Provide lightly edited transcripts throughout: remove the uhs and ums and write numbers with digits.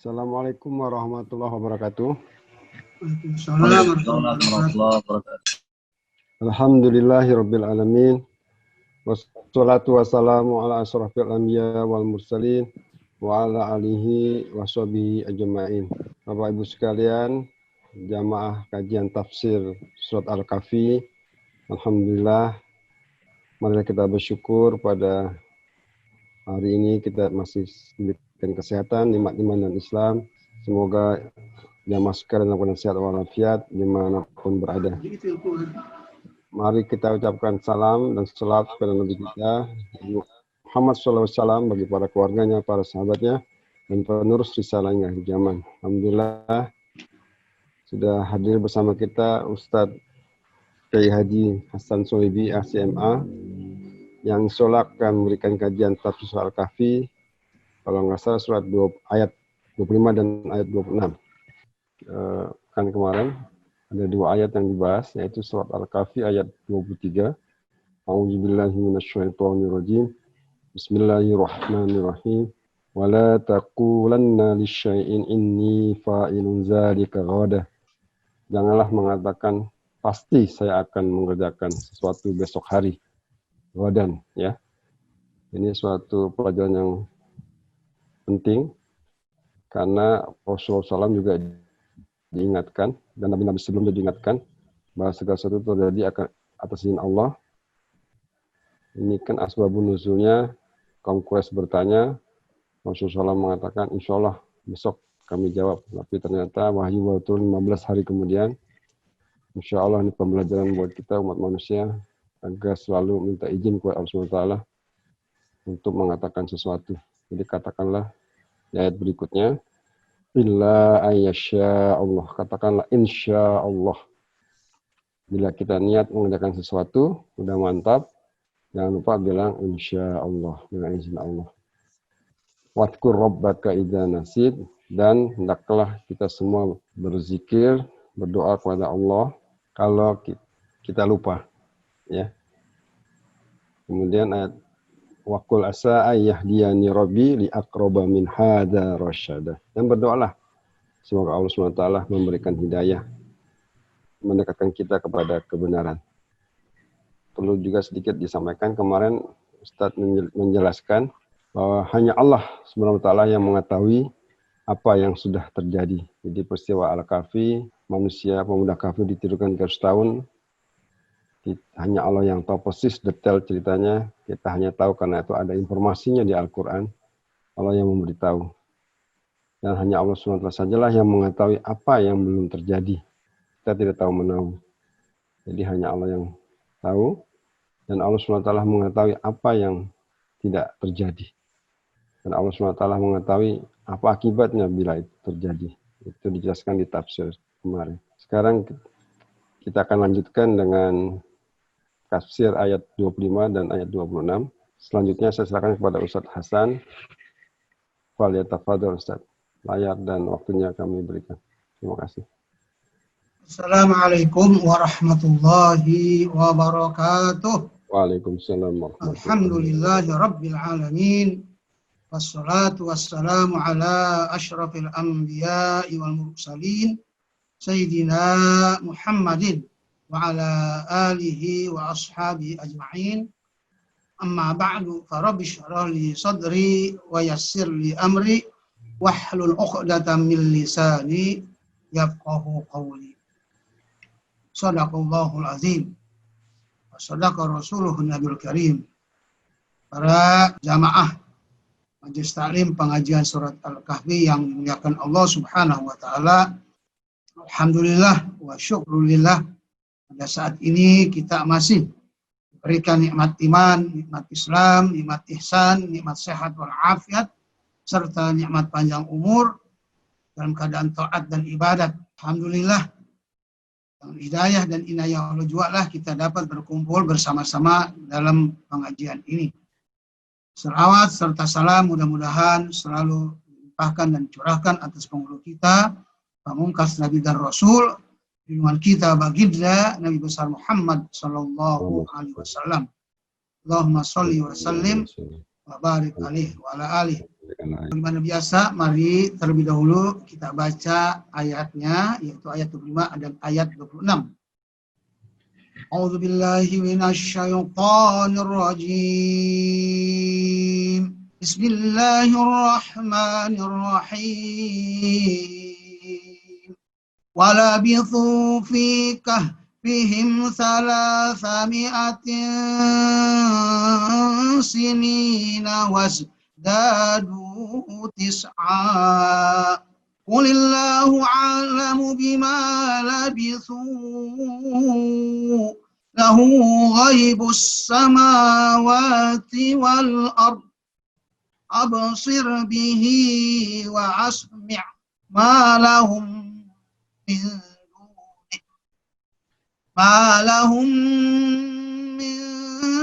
Assalamualaikum warahmatullahi wabarakatuh. Alhamdulillahirabbil alamin. Wassalatu wassalamu ala asyrafil anbiya wal mursalin wa ala alihi washabihi ajma'in. Bapak Ibu sekalian, jamaah kajian tafsir surat Al-Kahfi. Alhamdulillah, mari kita bersyukur pada hari ini kita masih diberikan kesehatan, nikmat iman dan Islam. Semoga jamaah sekalian dalam sehat walafiat dimanapun berada. Mari kita ucapkan salam dan salat kepada Nabi kita Muhammad SAW bagi para keluarganya, para sahabatnya, dan penerus risalahnya di zaman. Alhamdulillah sudah hadir bersama kita Ustadz Kiai Haji Hasan Sohibi ACMA yang insya akan memberikan kajian tafsir Al-Kahfi, kalau nggak salah surat ayat 25 dan ayat 26. Kan kemarin ada dua ayat yang dibahas, yaitu surat Al-Kahfi ayat 23. A'udzubillahi minasyaitonirrajim. Bismillahirrahmanirrahim. Wala taqulanna lisyai'in inni fa'ilun dzalika ghadah. Janganlah mengatakan pasti saya akan mengerjakan sesuatu besok hari. Ghadan, ya. Ini suatu pelajaran yang penting karena Rasulullah SAW juga diingatkan dan nabi-nabi sebelumnya diingatkan bahwa segala sesuatu terjadi atas izin Allah. Ini kan asbabun nuzulnya, kaum Quraisy bertanya, Rasulullah SAW mengatakan insya Allah besok kami jawab, tapi ternyata wahyu baru turun 15 hari kemudian. Insya Allah ini pembelajaran buat kita umat manusia agar selalu minta izin kepada Allah SWT untuk mengatakan sesuatu. Jadi katakanlah di ayat berikutnya, illa ayyasha Allah. Katakanlah insya Allah. Bila kita niat mengerjakan sesuatu, udah mantap, jangan lupa bilang insya Allah, dengan izin Allah. Wadhkur rabbaka idza nasid, dan hendaklah kita semua berzikir, berdoa kepada Allah kalau kita lupa. Ya. Kemudian ayat waqul asa ayyahdiyani rabbi li aqraba min hadza rasyada. Dan berdoalah semoga Allah SWT memberikan hidayah, mendekatkan kita kepada kebenaran. Perlu juga sedikit disampaikan, kemarin Ustadz menjelaskan bahwa hanya Allah SWT yang mengetahui apa yang sudah terjadi. Jadi peristiwa Al-Kahfi, manusia pemuda kafir ditiduhkan 300 tahun, hanya Allah yang tahu persis detail ceritanya. Kita hanya tahu karena itu ada informasinya di Al-Quran. Allah yang memberitahu. Dan hanya Allah SWT sajalah yang mengetahui apa yang belum terjadi. Kita tidak tahu menahu. Jadi hanya Allah yang tahu. Dan Allah SWT mengetahui apa yang tidak terjadi. Dan Allah SWT mengetahui apa akibatnya bila itu terjadi. Itu dijelaskan di tafsir kemarin. Sekarang kita akan lanjutkan dengan tafsir ayat 25 dan ayat 26. Selanjutnya saya silakan kepada Ustadz Hasan. Waliyatafadhal Ustadz. Layar dan waktunya kami berikan. Terima kasih. Assalamualaikum warahmatullahi wabarakatuh. Waalaikumsalam warahmatullahi wabarakatuh. Alhamdulillahi rabbil alamin. Wassalatu wassalamu ala asyrafil anbiya'i wal mursalin. Sayyidina Muhammadin wa ala alihi wa ashabihi ajma'in. Amma ba'du, farabbi shrah li sadri wa yassir li amri wahlul 'uqdatam min lisani yafqahu qawli. Shadaqallahul azim. Wa shadaqa rasuluhun nabiyul karim. Para jamaah Majelis Taklim pengajian surat Al-Kahfi yang dimuliakan Allah Subhanahu wa taala. Alhamdulillah wa syukrulillah, pada saat ini kita masih diberikan nikmat iman, nikmat Islam, nikmat ihsan, nikmat sehat wal afiat, serta nikmat panjang umur dalam keadaan taat dan ibadat. Alhamdulillah, dengan hidayah dan inayah Allah jualah kita dapat berkumpul bersama-sama dalam pengajian ini. Selawat serta salam mudah-mudahan selalu dilimpahkan dan dicurahkan atas penghulu kita, pamungkas Nabi dan Rasul, junjungan kita baginda Nabi besar Muhammad sallallahu alaihi wasallam. Allahumma sholli wa sallim wa barik alaihi wa ala alihi yang lain. Bagaimana biasa, mari terlebih dahulu kita baca ayatnya, yaitu ayat 25 dan ayat 26. A'udzu billahi minasyaitonir rajim. Bismillahirrahmanirrahim. Walabithu fi kahfihim 300 sinina wazdadu tis'a. Qulillahu a'lamu bima labithu lahu ghaibus samawati wal ard absir bihi wa asmi' ma lahum min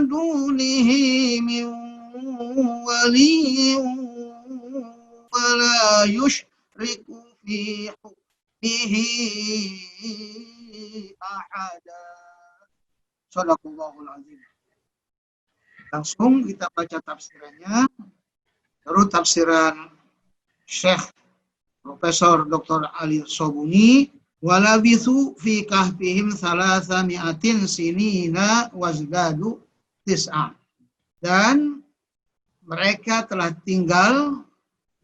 dunihi min waliyyin wa la yushriku fi hukmihi ahada. Shadaqallahul azim. Langsung kita baca tafsirannya. Baru tafsiran Syekh Profesor Dr. Ali Sobuni. Walabithu fi kahfihim 300 sinina wazdadu tis'a. Dan mereka telah tinggal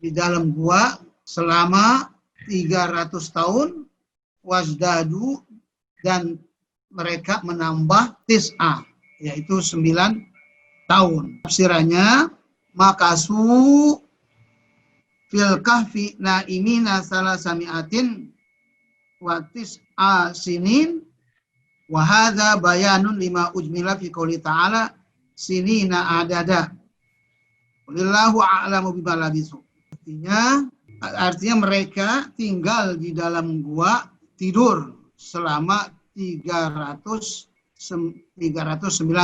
di dalam gua selama 300 tahun, wazdadu, dan mereka menambah tis'a, yaitu 9 tahun. Tafsirannya, makasu fil kahfi naimina salasami'atin wa tis'a sinin wa hadza bayanun lima ujmila fi qouli ta'ala sinina adada. Wallahu a'lamu bima labithu. Artinya mereka tinggal di dalam gua, tidur selama 309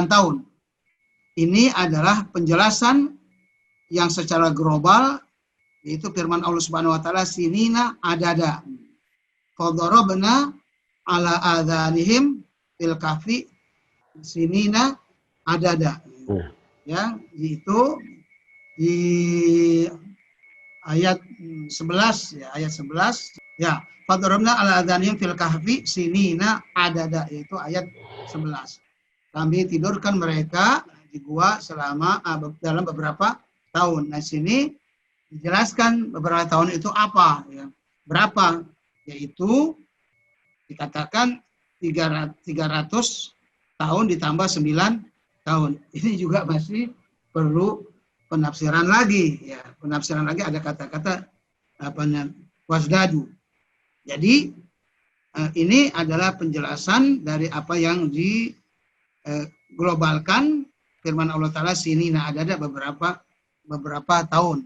tahun. Ini adalah penjelasan yang secara global, yaitu firman Allah Subhanahu wa taala sinina adada. Fadarabna ala adhanihim fil kahfi sinina adada. Ya, itu di ayat 11 ya, ayat 11 ya. Fadarabna ala adhanihim fil kahfi sinina adada, yaitu ayat 11. Kami tidurkan mereka di gua selama dalam beberapa tahun. Nah, sini dijelaskan beberapa tahun itu apa ya. Berapa? Yaitu dikatakan 300 tahun ditambah 9 tahun. Ini juga masih perlu penafsiran lagi ya. Penafsiran lagi ada kata-kata wasdadu. Jadi ini adalah penjelasan dari apa yang diglobalkan firman Allah Ta'ala sini. Nah, ada beberapa tahun.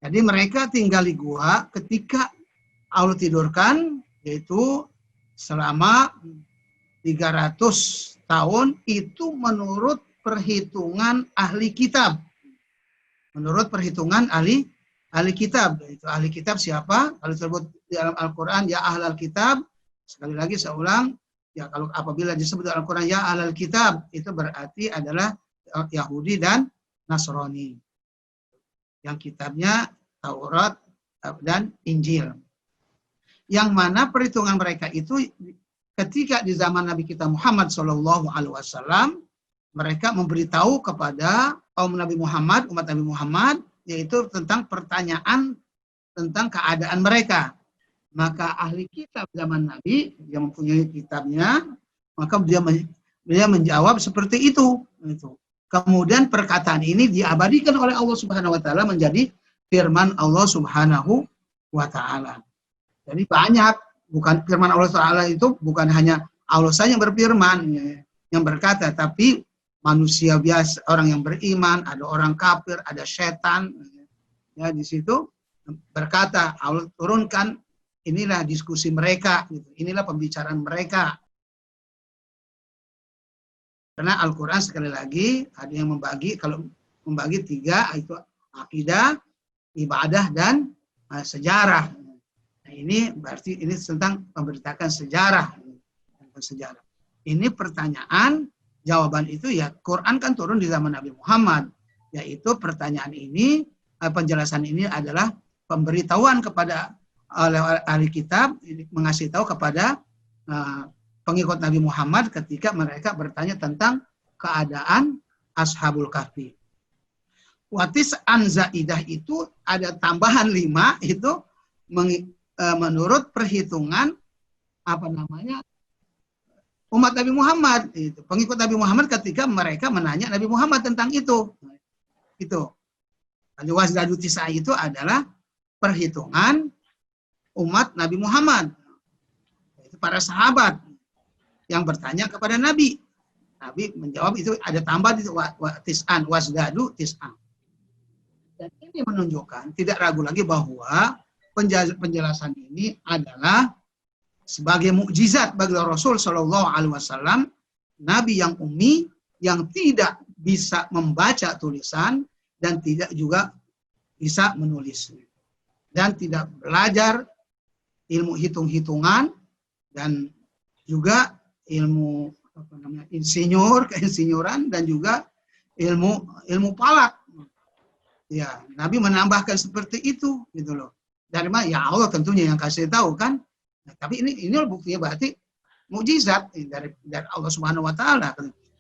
Jadi mereka tinggal di gua ketika Allah tidurkan, yaitu selama 300 tahun, itu menurut perhitungan ahli kitab. Menurut perhitungan ahli kitab. Itu ahli kitab siapa? Kalau disebut di dalam Al-Quran, ya ahlal kitab. Sekali lagi saya ulang, ya kalau apabila disebut dalam Al-Quran, ya ahlal kitab, itu berarti adalah Yahudi dan Nasrani. Yang kitabnya Taurat dan Injil. Yang mana perhitungan mereka itu ketika di zaman Nabi kita Muhammad SAW, mereka memberitahu kepada kaum Nabi Muhammad, umat Nabi Muhammad, yaitu tentang pertanyaan tentang keadaan mereka. Maka ahli kitab zaman Nabi yang mempunyai kitabnya, maka dia menjawab seperti itu. Kemudian perkataan ini diabadikan oleh Allah Subhanahu wa taala menjadi firman Allah Subhanahu wa taala. Jadi banyak, bukan firman Allah Taala itu bukan hanya Allah saja yang berfirman, yang berkata, tapi manusia biasa, orang yang beriman, ada orang kafir, ada setan, ya di situ berkata Allah turunkan, inilah diskusi mereka, inilah pembicaraan mereka. Karena Al-Quran sekali lagi ada yang membagi, kalau membagi 3 itu akidah, ibadah, dan sejarah. Nah, ini berarti ini tentang memberitakan sejarah. Ini pertanyaan, jawaban itu ya Quran kan turun di zaman Nabi Muhammad. Yaitu pertanyaan ini penjelasan ini adalah pemberitahuan kepada ahli kitab, mengasih tahu kepada pengikut Nabi Muhammad ketika mereka bertanya tentang keadaan Ashabul Kahfi. Watis anzaidah itu ada tambahan 5 itu menurut perhitungan umat Nabi Muhammad, itu pengikut Nabi Muhammad ketika mereka menanya Nabi Muhammad tentang itu. Wasdadu tis'a itu adalah perhitungan umat Nabi Muhammad. Itu para sahabat yang bertanya kepada Nabi. Nabi menjawab itu ada tambah di tis'an, wasdadu tis'an. Dan ini menunjukkan, tidak ragu lagi bahwa penjelasan ini adalah sebagai mukjizat bagi Rasul Shallallahu Alaihi Wasallam, Nabi yang ummi, yang tidak bisa membaca tulisan dan tidak juga bisa menulis, dan tidak belajar ilmu hitung-hitungan dan juga ilmu keinsinyuran dan juga ilmu falak. Ya, Nabi menambahkan seperti itu, gitu loh. Dari mana? Ya Allah tentunya yang kasih tahu kan. Nah, tapi ini buktinya berarti mukjizat dari Allah Subhanahu Wa Taala.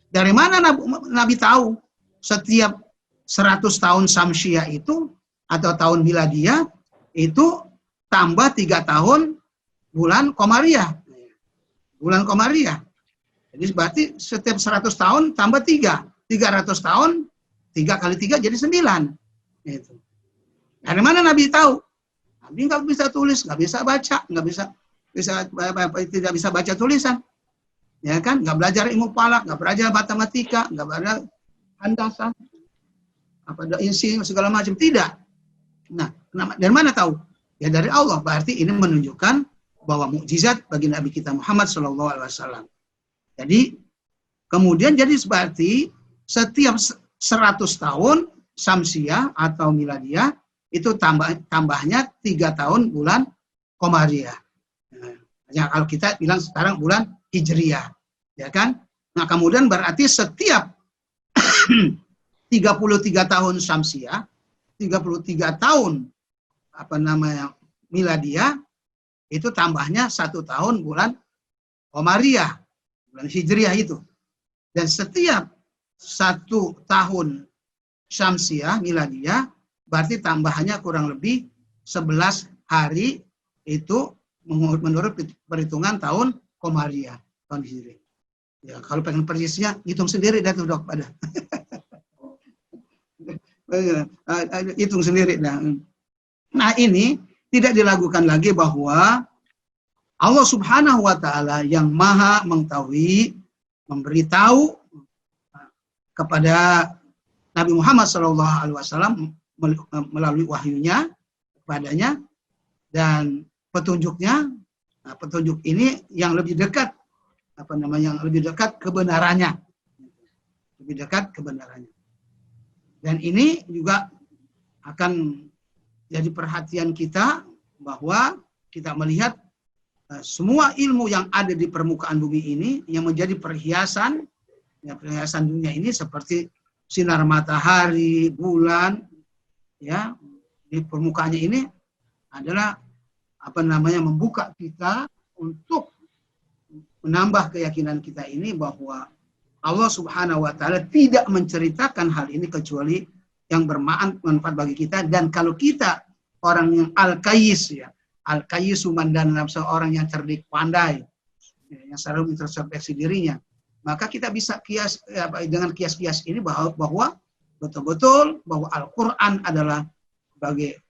Dari mana Nabi tahu setiap 100 tahun Samsiah itu atau tahun Miladiyah itu tambah 3 tahun bulan Komariah. Bulan Komariah. Jadi berarti setiap 100 tahun tambah 3. 300 tahun 3 kali 3 jadi 9. Itu. Dari mana Nabi tahu? Nabi nggak bisa tulis, nggak bisa baca, tidak bisa baca tulisan, ya kan? Nggak belajar ilmu falak, nggak belajar matematika, nggak belajar handasan, insinyur segala macam, tidak. Nah, dari mana tahu? Ya dari Allah. Berarti ini menunjukkan bahwa mukjizat bagi Nabi kita Muhammad SAW. Jadi kemudian jadi seperti setiap 100 tahun Samsiah atau Miladiyah itu tambahnya 3 tahun bulan Komariah. Nah, kalau kita bilang sekarang bulan Hijriyah, ya kan? Nah, kemudian berarti setiap 33 tahun Samsiah, 33 tahun Miladiyah itu tambahnya 1 tahun bulan Komariah, bulan Hijriyah itu. Dan setiap 1 tahun Syamsiah, Miladiyah, berarti tambahannya kurang lebih 11 hari itu menurut perhitungan tahun Komariah, tahun Hijri. Ya, kalau pengen persisnya, hitung sendiri dah tuh dok pada. Hitung sendiri dah. Nah ini tidak dilakukan lagi bahwa Allah Subhanahu Wa Taala yang Maha mengetahui, memberitahu kepada Nabi Muhammad SAW melalui wahyunya kepadanya dan petunjuknya. Nah, petunjuk ini yang lebih dekat, yang lebih dekat kebenarannya, lebih dekat kebenarannya. Dan ini juga akan jadi perhatian kita bahwa kita melihat semua ilmu yang ada di permukaan bumi ini yang menjadi perhiasan, ya, perhiasan dunia ini seperti sinar matahari, bulan, ya, di permukaannya ini adalah membuka kita untuk menambah keyakinan kita ini bahwa Allah Subhanahu Wa Taala tidak menceritakan hal ini kecuali yang bermanfaat bagi kita. Dan kalau kita orang yang al-kayis, ya, al-kayis dalam seorang yang cerdik pandai, ya, yang selalu introspeksi dirinya, maka kita bisa kias dengan kias-kias ini bahwa betul-betul bahwa Al-Quran adalah sebagai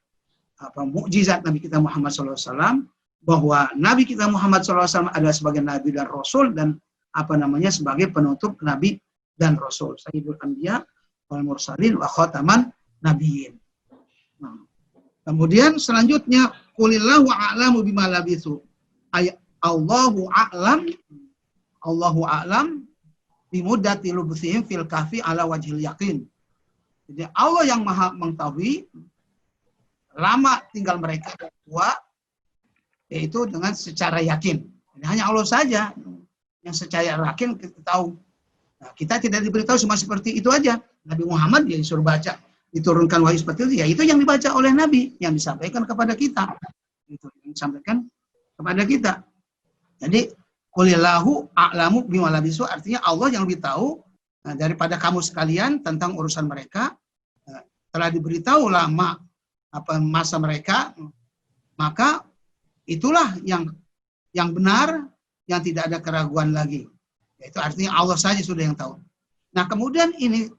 mukjizat Nabi kita Muhammad SAW, bahwa Nabi kita Muhammad SAW adalah sebagai Nabi dan Rasul dan sebagai penutup Nabi dan Rasul, Sayyidul Anbiya wal Mursalin wa khataman Nabiyyin. Nah, kemudian selanjutnya qulillahu a'lamu bima labithu. Allahu a'lam bimuddati lubthihim fil kahfi ala wajhil yakin. Jadi Allah yang Maha mengetahui lama tinggal mereka tua, yaitu dengan secara yakin. Ini hanya Allah saja yang secara yakin kita tahu. Nah, kita tidak diberitahu cuma seperti itu aja. Nabi Muhammad dia disuruh baca diturunkan wahyu seperti itu, ya itu yang dibaca oleh Nabi, yang disampaikan kepada kita. Itu yang disampaikan kepada kita. Jadi qulillahu a'lamu bima labisu, artinya Allah yang lebih tahu daripada kamu sekalian tentang urusan mereka. Telah diberitahu lama masa mereka, maka itulah yang benar, yang tidak ada keraguan lagi. Itu artinya Allah saja sudah yang tahu. Nah, kemudian ini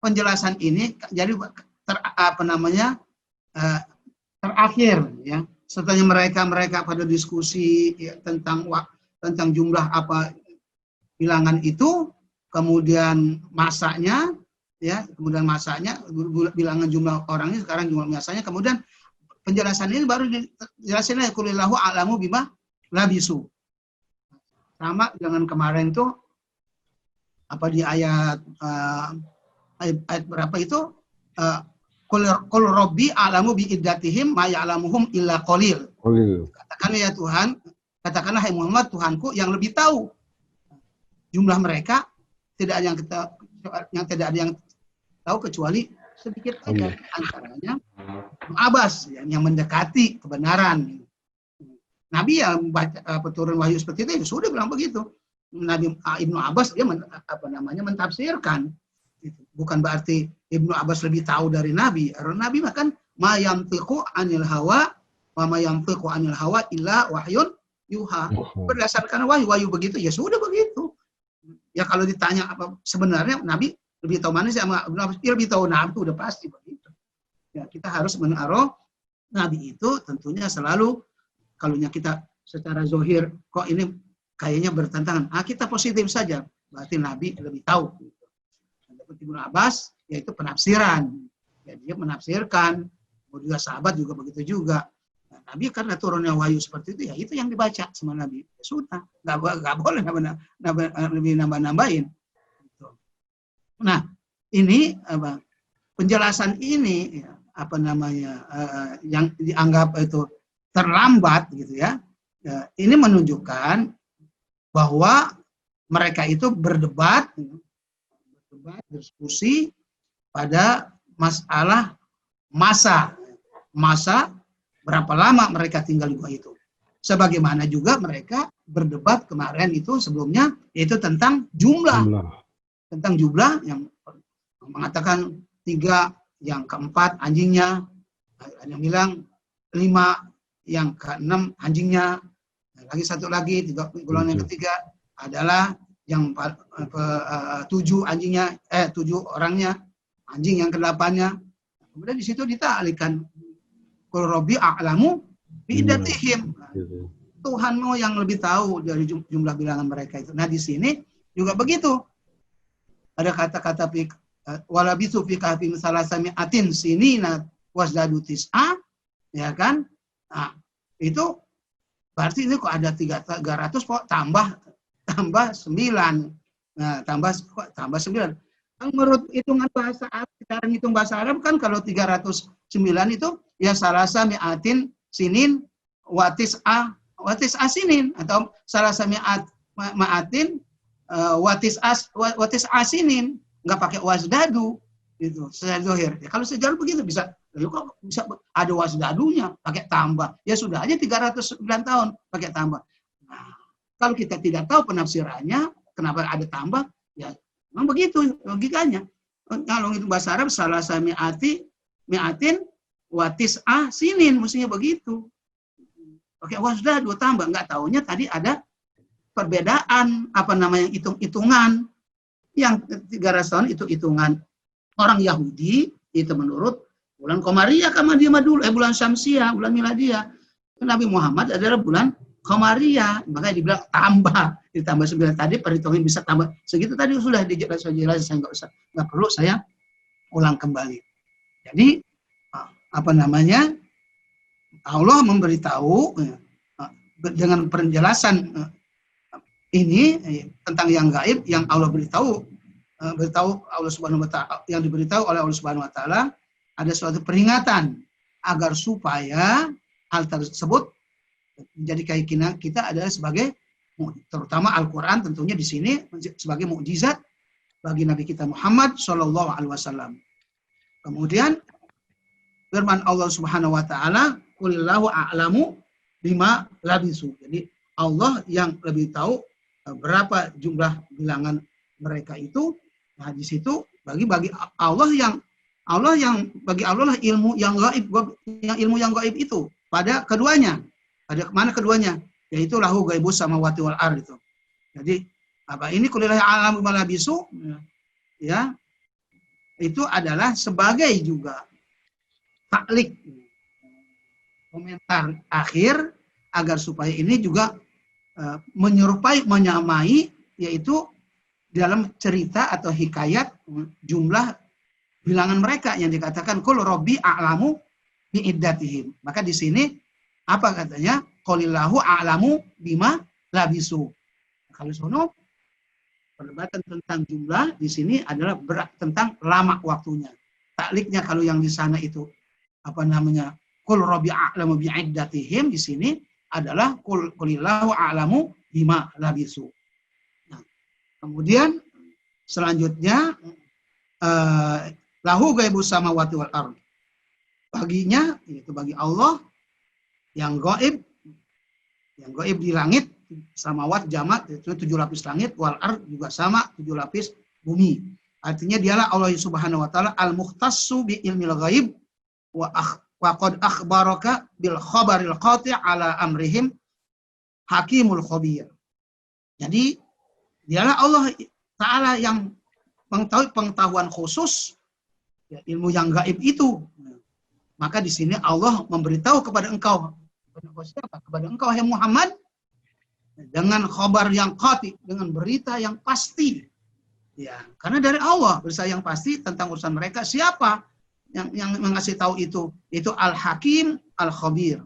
penjelasan ini jadi terakhir ya. Setelah mereka pada diskusi ya, tentang jumlah bilangan itu, kemudian masanya ya, bilangan jumlah orangnya, sekarang jumlah masanya, kemudian penjelasan ini baru dijelasin ya, qulillahu a'lamu bima labisu. Sama dengan kemarin tuh di ayat berapa itu, qul rabbi a'lamu bi iddatihim ma ya'lamuhum illa qalil. Katakanlah ya Tuhan, katakanlah hai Muhammad, Tuhanku yang lebih tahu jumlah mereka, tidak ada yang tahu kecuali sedikit saja, antaranya Abbas yang mendekati kebenaran. Nabi yang turun wahyu seperti itu, ya sudah bilang begitu. Nabi Ibnu Abbas dia mentafsirkan. Bukan berarti Ibnu Abbas lebih tahu dari Nabi. Nabi makan ma yantiqu anil hawa wa ma yantiqu anil hawa illa wahyun yuha. Berdasarkan wahyu begitu, ya sudah begitu. Ya kalau ditanya apa sebenarnya Nabi lebih tahu mana sih sama Ibnu Abbas, dia lebih tahu Nabi, itu udah pasti begitu. Ya, kita harus menaruh Nabi itu tentunya selalu, kalau kita secara zohir kok ini kayaknya bertentangan, kita positif saja, berarti Nabi lebih tahu. Ibnu Abbas yaitu penafsiran, ya, dia menafsirkan, juga sahabat juga begitu juga. Nah, Nabi karena turunnya wahyu seperti itu, ya itu yang dibaca sama Nabi. Ya sudah, nggak boleh lebih nambah-nambahin. Nah, ini penjelasan ini ya, yang dianggap itu terlambat gitu ya. Ini menunjukkan bahwa mereka itu berdebat, diskusi pada masalah masa berapa lama mereka tinggal di gua itu. Sebagaimana juga mereka berdebat kemarin itu sebelumnya, yaitu tentang jumlah. Tentang jumlah yang mengatakan 3, yang keempat anjingnya, ada yang bilang 5, yang ke-6 anjingnya, lagi satu lagi, golongan yang ketiga adalah yang 7 anjingnya, 7 orangnya, anjing yang ke-8-nya. Kemudian di situ ditaklikan qul rabbi a'lamu bi iddatihim. Tuhanmu yang lebih tahu dari jumlah bilangan mereka itu. Nah, di sini juga begitu. Ada kata-kata walabisu fi kahfihim salasami'atin sinina wasdadu tis'a, ya kan? Nah, itu berarti ini kok ada 300 kok tambah 9. Nah, tambah 9. Menurut hitungan bahasa Arab, sekarang hitung bahasa Arab kan kalau 309 itu ya salasami'atin sinin watis asinin, atau salasami'atin watis asinin, nggak pakai wasdadu itu secara zahir. Ya, kalau sejarah begitu bisa ada wasdadunya pakai tambah. Ya sudah aja 309 tahun pakai tambah. Nah, kalau kita tidak tahu penafsirannya kenapa ada tambah, ya memang begitu logikanya. Kalau itu bahasa Arab mi'atin watis sinin, mestinya begitu. Pakai wasdadu tambah, nggak taunya tadi ada perbedaan hitung-hitungan. Yang 300 tahun itu hitungan orang Yahudi, itu menurut bulan Qamariyah, bulan Syamsiyah, bulan Miladiyah. Nabi Muhammad adalah bulan Qamariyah, makanya dibilang ditambah 9 tadi, perhitungan bisa tambah segitu tadi sudah dijelaskan, saya nggak perlu saya ulang kembali. Jadi Allah memberitahu dengan penjelasan ini tentang yang gaib yang Allah beritahu Allah Subhanahu wa taala, yang diberitahu oleh Allah Subhanahu wa taala, ada suatu peringatan agar supaya hal tersebut menjadi keyakinan kita adalah sebagai, terutama Al-Qur'an tentunya di sini sebagai mukjizat bagi Nabi kita Muhammad Shallallahu alaihi wasallam. Kemudian firman Allah Subhanahu wa taala, "Qulillahu a'lamu bima labisu." Jadi Allah yang lebih tahu berapa jumlah bilangan mereka itu. Nah, di situ bagi Allah yang bagi Allah lah ilmu yang gaib itu pada keduanya. Pada mana keduanya? Yaitu lahu gaibus samawati wal ard itu. Jadi apa ini qulillahu a'lamu bima labisu, ya. Itu adalah sebagai juga taklik, komentar akhir agar supaya ini juga menyerupai, menyamai, yaitu dalam cerita atau hikayat jumlah bilangan mereka yang dikatakan qul rabbi a'lamu bi'iddatihim. Maka di sini apa katanya? Qulillahu a'lamu bima labisu. Kalau sono perdebatan tentang jumlah di sini adalah tentang lama waktunya. Takliknya kalau yang di sana itu apa namanya? Qul rabbi a'lamu bi'iddatihim, di sini adalah qulillahu a'lamu bima labisu. Nah, kemudian selanjutnya lahu ghaibus samawati wal ard. Baginya, yaitu bagi Allah yang gaib di langit, samawat jamak itu 7 lapis langit, wal ard juga sama 7 lapis bumi. Artinya dialah Allah Subhanahu wa taala al-mukhtassu bi ilmil ghaib wa qad akhbaraka bil khabaril qati' ala amrihim hakimul khabir. Jadi dialah Allah taala yang mengetahui pengetahuan khusus, ya, ilmu yang gaib itu. Maka di sini Allah memberitahu kepada engkau, kepada engkau hai Muhammad, dengan khabar yang qati, dengan berita yang pasti. Ya, karena dari Allah berita yang pasti tentang urusan mereka. Siapa yang mengasih tahu itu? Itu Al-Hakim Al-Khabir.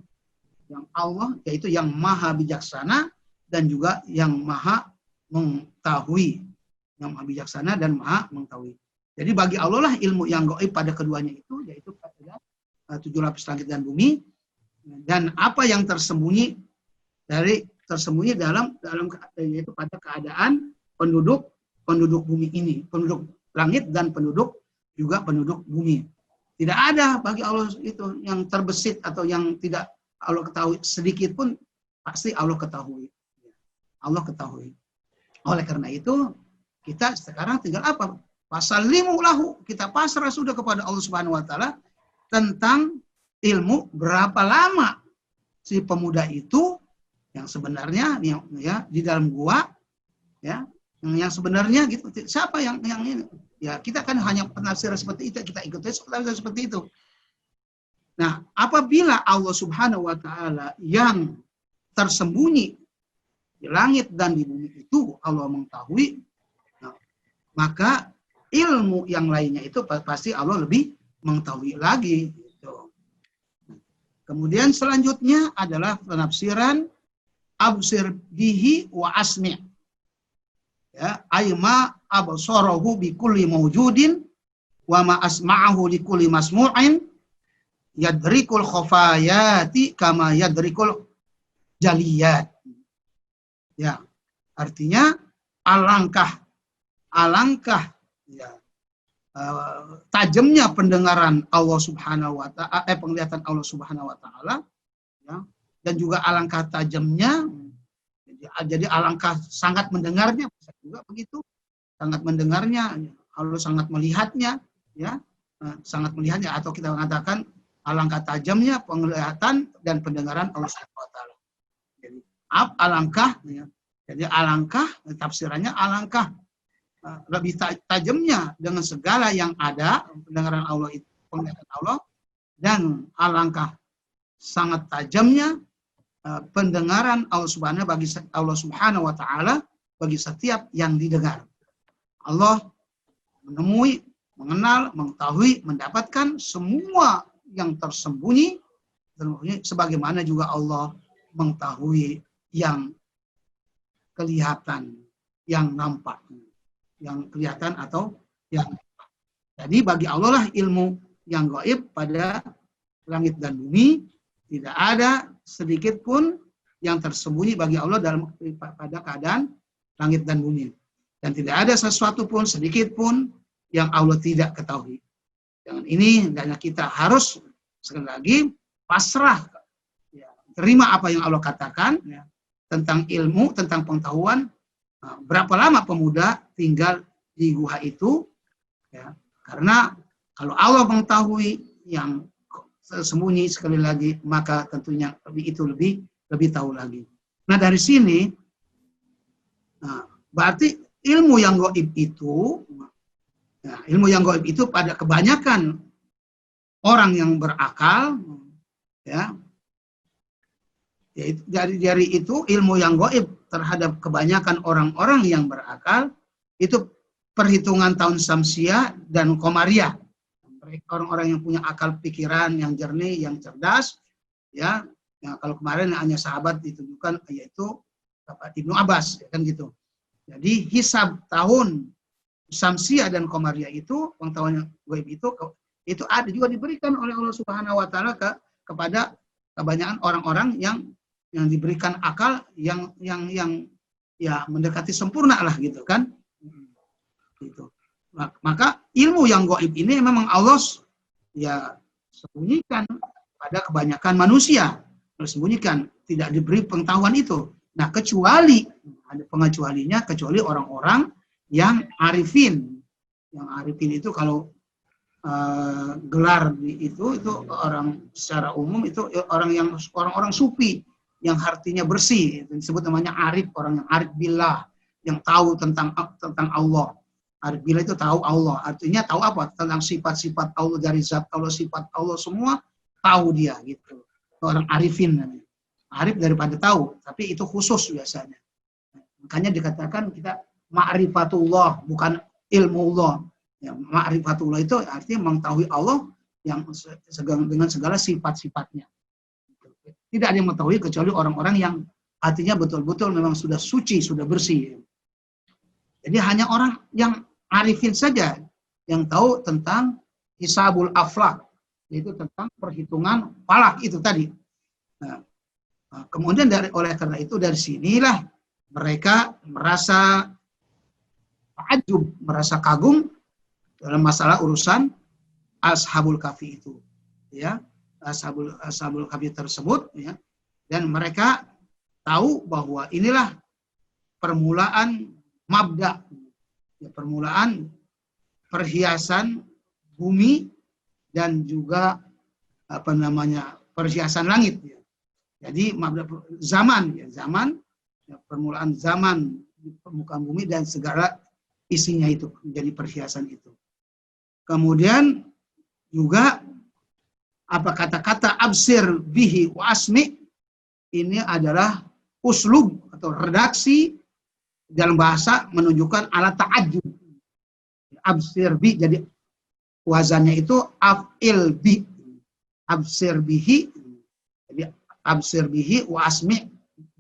Yang Allah, yaitu yang maha bijaksana dan juga yang maha mengetahui. Yang maha bijaksana dan maha mengetahui. Jadi bagi Allah lah ilmu yang gaib pada keduanya itu, yaitu pada 7 lapis langit dan bumi. Dan apa yang tersembunyi dalam yaitu pada keadaan penduduk bumi ini, penduduk langit dan penduduk bumi. Tidak ada bagi Allah itu yang terbesit atau yang tidak Allah ketahui sedikit pun, pasti Allah ketahui. Allah ketahui. Oleh karena itu kita sekarang tinggal apa? Fasallimu lahu, kita pasrah sudah kepada Allah Subhanahu wa taala tentang ilmu berapa lama si pemuda itu yang sebenarnya ya di dalam gua, ya, yang sebenarnya gitu. Siapa yang ini? Ya, kita kan hanya penafsiran seperti itu, kita ikuti penafsiran seperti itu. Nah, apabila Allah Subhanahu wa taala yang tersembunyi di langit dan di bumi itu Allah mengetahui, nah, maka ilmu yang lainnya itu pasti Allah lebih mengetahui lagi. Gitu. Kemudian selanjutnya adalah penafsiran absir bihi wa asmi'. Ya, ayma absarahu bi kulli mawjudin wa ma asma'ahu li kulli masmu'in yadrikul khafayati kama yadrikul jaliyat. Ya, artinya alangkah ya, tajamnya pendengaran Allah Subhanahu wa taala, penglihatan Allah Subhanahu wa taala, ya, dan juga alangkah tajamnya, jadi alangkah sangat mendengarnya, bisa juga begitu, sangat mendengarnya, Allah sangat melihatnya, ya, sangat melihatnya, atau kita mengatakan alangkah tajamnya penglihatan dan pendengaran Allah Subhanahu wa taala. Jadi alangkah, ya, jadi alangkah tafsirannya alangkah lebih tajamnya dengan segala yang ada pendengaran Allah itu, penglihatan Allah, dan alangkah sangat tajamnya pendengaran Allah Subhanahu wa taala bagi setiap yang didengar. Allah menemui, mengenal, mengetahui, mendapatkan semua yang tersembunyi sebagaimana juga Allah mengetahui yang kelihatan, yang nampak, yang kelihatan atau yang nampak. Jadi bagi Allah lah ilmu yang gaib pada langit dan bumi, tidak ada sedikit pun yang tersembunyi bagi Allah pada keadaan langit dan bumi. Dan tidak ada sesuatu pun sedikit pun yang Allah tidak ketahui. Dengan ini dan kita harus sekali lagi pasrah, ya, terima apa yang Allah katakan, ya, tentang ilmu, tentang pengetahuan. Nah, berapa lama pemuda tinggal di gua itu, ya, karena kalau Allah mengetahui yang tersembunyi sekali lagi, maka tentunya lebih tahu lagi. Nah dari sini, nah, berarti ilmu yang gaib itu, ya, ilmu yang gaib itu pada kebanyakan orang yang berakal, ya, dari itu ilmu yang gaib terhadap kebanyakan orang-orang yang berakal itu perhitungan tahun Syamsiah dan Komariah. Orang-orang yang punya akal pikiran yang jernih, yang cerdas, ya. Ya, kalau kemarin hanya sahabat ditunjukkan yaitu Ibnu Abbas, ya, kan gitu. Jadi hisab tahun Syamsiah dan Komariah itu, pengetahuan gaib itu ada juga diberikan oleh Allah Subhanahu wa taala kepada kebanyakan orang-orang yang diberikan akal yang ya mendekati sempurna lah gitu kan. Gitu. Maka ilmu yang gaib ini memang Allah ya sembunyikan pada kebanyakan manusia, sembunyikan, tidak diberi pengetahuan itu. Nah, kecuali ada pengecualinya, kecuali orang-orang yang arifin. Yang arifin itu kalau gelar itu orang secara umum itu orang-orang sufi yang hatinya bersih, itu disebut namanya arif, orang yang arif billah, yang tahu tentang Allah. Arif billah itu tahu Allah, artinya tahu apa? Tentang sifat-sifat Allah, dari zat Allah, sifat Allah semua tahu dia gitu. Orang arifin namanya. Arif daripada tahu, tapi itu khusus biasanya. Makanya dikatakan kita ma'rifatullah, bukan ilmu Allah. Ya, ma'rifatullah itu artinya mengetahui Allah yang dengan segala sifat-sifatnya. Tidak ada yang mengetahui kecuali orang-orang yang hatinya betul-betul memang sudah suci, sudah bersih. Jadi hanya orang yang arifin saja yang tahu tentang hisabul aflak, yaitu tentang perhitungan falak itu tadi. Nah, kemudian oleh karena itu dari sinilah mereka merasa takjub, merasa kagum dalam masalah urusan Ashabul Kahfi itu, ya, Ashabul Kahfi tersebut, ya, dan mereka tahu bahwa inilah permulaan mabda, ya, permulaan perhiasan bumi dan juga perhiasan langit, ya. Jadi mabda zaman, ya, ya, permulaan zaman di permukaan bumi dan segala isinya itu menjadi perhiasan itu. Kemudian juga apa kata-kata absir bihi wa asmi ini adalah uslub atau redaksi dalam bahasa menunjukkan alat ta'ajub. Absir bi, jadi wazannya itu af'il bi, absir bihi, jadi absir bihi wa asmi,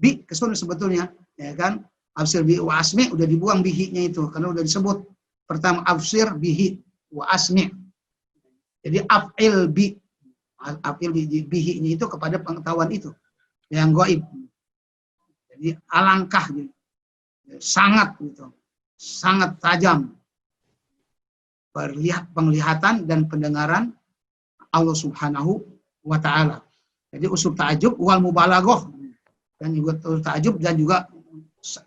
bi kesun sebetulnya, ya kan, absir bihi wa asmi udah dibuang bihi-nya itu karena udah disebut pertama absir bihi wa asmi, jadi af'il bi, af'il bihi-nya itu kepada pengetahuan itu yang gaib, jadi alangkah gitu, sangat gitu, sangat tajam penglihatan dan pendengaran Allah Subhanahu wa taala. Jadi usul ta'ajub wal mubalaghah, dan juga ta'ajub dan juga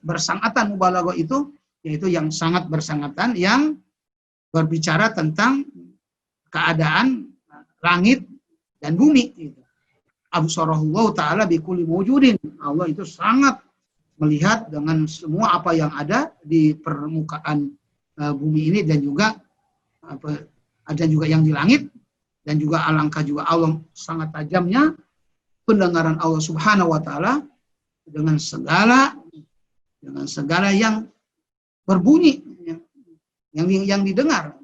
bersangatan mubalaghah itu yaitu yang sangat bersangatan, yang berbicara tentang keadaan langit dan bumi gitu. Absarahullahu taala bikulli mawjudin. Allah itu sangat melihat dengan semua apa yang ada di permukaan bumi ini, dan juga ada juga yang di langit, dan juga alangkah juga Allah sangat tajamnya pendengaran Allah Subhanahu wa taala dengan segala yang berbunyi, yang didengar.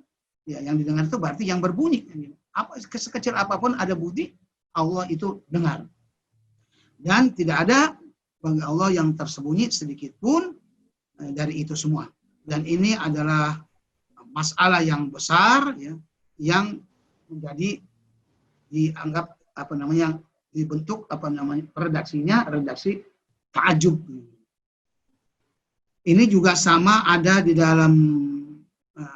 Ya, yang didengar itu berarti yang berbunyi. Apa sekecil apapun ada bunyi, Allah itu dengar. Dan tidak ada bagi Allah yang tersembunyi sedikit pun dari itu semua. Dan ini adalah masalah yang besar, ya, yang menjadi dianggap dibentuk redaksi ta'ajub. Ini juga sama ada di dalam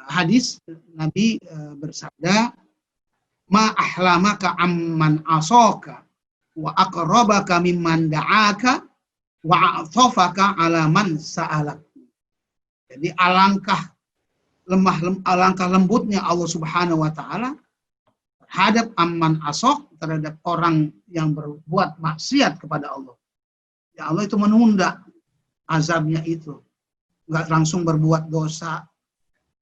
hadis Nabi bersabda, ma ahlamaka amman asaka wa aqrabaka mimman da'aka wa a'tafaka ala man sa'alak. Jadi alangkah lembutnya Allah Subhanahu wa taala terhadap amman asok, terhadap orang yang berbuat maksiat kepada Allah. Ya Allah itu menunda azabnya itu. Enggak langsung berbuat dosa.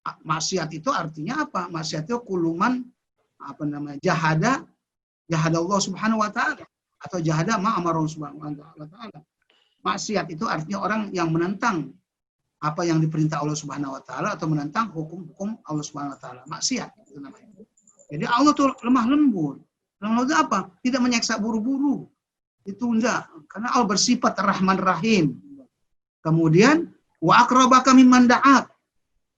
Maksiat itu artinya apa? Maksiat itu kuluman jahada Allah Subhanahu wa taala atau jahada ma amara Subhanahu wa taala. Maksiat itu artinya orang yang menentang apa yang diperintah Allah Subhanahu wa taala atau menentang hukum-hukum Allah Subhanahu wa taala. Maksiat itu namanya. Jadi Allah tuh lemah lembut. Lemah lembut apa? Tidak menyiksa buru-buru. Ditunda karena Allah bersifat Rahman Rahim. Kemudian wa aqrabaka mimman da'ak.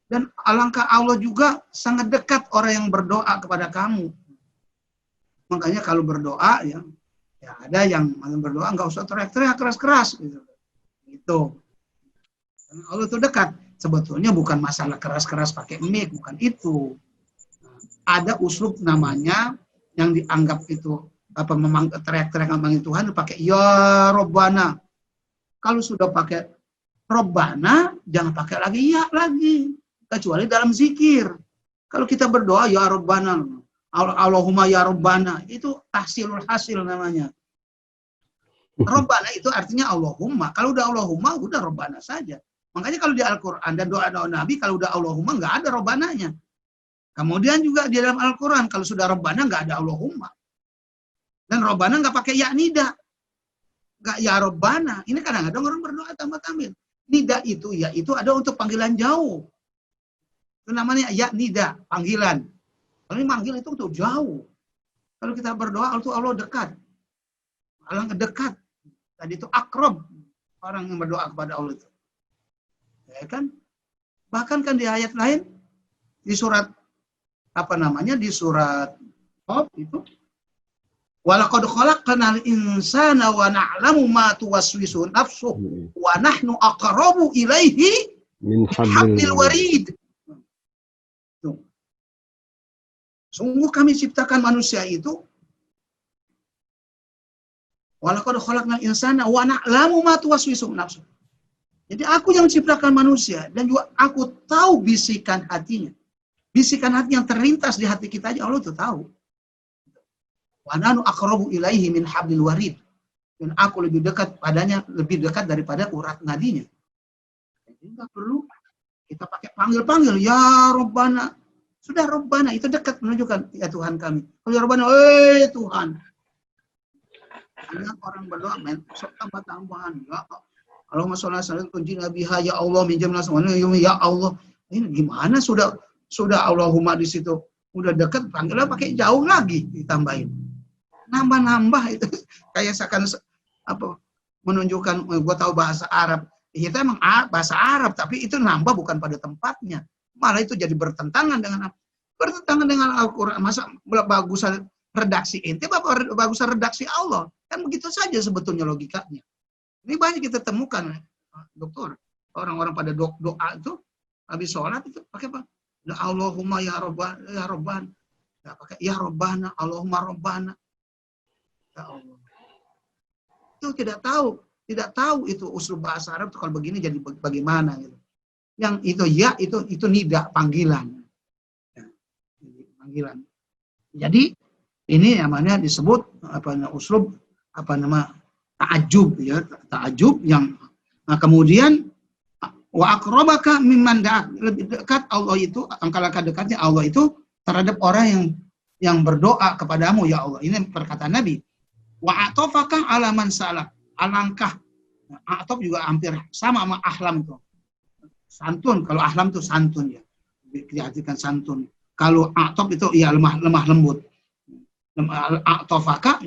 Dan alangkah Allah juga sangat dekat orang yang berdoa kepada kamu. Makanya kalau berdoa ya ada yang berdoa nggak usah teriak-teriak keras-keras gitu. Gitu. Karena Allah itu dekat. Sebetulnya bukan masalah keras-keras pakai mic, bukan itu. Ada uslub namanya yang dianggap itu memang teriak-teriak memanggil Tuhan pakai ya Robbana. Kalau sudah pakai Robbana, jangan pakai lagi ya lagi. Kecuali dalam zikir. Kalau kita berdoa ya Robbana, Allahumma ya Robbana, itu tahsilul hasil namanya. Robbana itu artinya Allahumma. Kalau udah Allahumma, udah Robbana saja. Makanya kalau di Al-Quran dan doa-doa Nabi, kalau udah Allahumma, nggak ada Robbananya. Kemudian juga di dalam Al-Quran, kalau sudah Robbana, nggak ada Allahumma. Dan Robbana nggak pakai ya nida. Nggak ya Robbana. Ini kadang-kadang orang berdoa tambah-tambah. Nida itu, ya itu ada untuk panggilan jauh. Itu namanya ya nida, panggilan. Kalau ini manggil itu untuk jauh. Kalau kita berdoa, itu Allah dekat. Allah dekat. Tadi itu akrob. Orang yang berdoa kepada Allah itu. Ya kan? Bahkan kan di ayat lain, di surat di surat itu walaqad khalaqnal insana wa na'lamu ma tuwaswisu nafsuhu wa nahnu aqrabu ilaihi min hablil warid. Sungguh kami ciptakan manusia itu walaqad khalaqnal insana wa na'lamu ma tuwaswisu nafsuhu. Jadi aku yang menciptakan manusia dan juga aku tahu bisikan hatinya. Bisikan hati yang terlintas di hati kita aja Allah itu tahu. Wa nanu aqrabu ilaihi min hablil warid. Dan aku lebih dekat padanya, lebih dekat daripada urat nadinya. Jadi enggak perlu kita pakai panggil-panggil ya Robbana. Sudah Robbana itu dekat menunjukkan ya Tuhan kami. Oh ya Robbana, Tuhan. Ada orang berdoa tambah-tambahan ya Allahumma sholli ala sayyidina kunjina biha ya Allah min jamil ya Allah. Ini gimana sudah Allahumma di situ udah dekat panggilnya pakai jauh lagi ditambahin. Nambah-nambah itu kayak seakan menunjukkan gua tahu bahasa Arab. Itu emang bahasa Arab tapi itu nambah bukan pada tempatnya. Malah itu jadi bertentangan dengan Al-Qur'an. Masa bagusan redaksi ente bagusan redaksi Allah. Kan begitu saja sebetulnya logikanya. Ini banyak kita temukan, dokter. Orang-orang pada doa itu habis sholat itu pakai apa? Allahumma ya Robban. Ya pakai ya Robbana, Allahumma Robbana. Ya Allah. Itu tidak tahu itu usul bahasa Arab kalau begini jadi bagaimana gitu. Yang itu ya itu nida panggilan. Ya, panggilan. Jadi ini namanya disebut uslub ta'ajub ya, ta'ajub yang kemudian wa aqrabaka mimman da'ak, lebih dekat Allah itu, angka dekatnya Allah itu terhadap orang yang berdoa kepadamu ya Allah. Ini perkataan Nabi. Wa atafaka ala man salak. Alangkah ataf juga hampir sama ahlam itu. Santun, kalau ahlam itu santun ya. Diartikan santun. Kalau ataf itu ya lemah lembut. Atafaka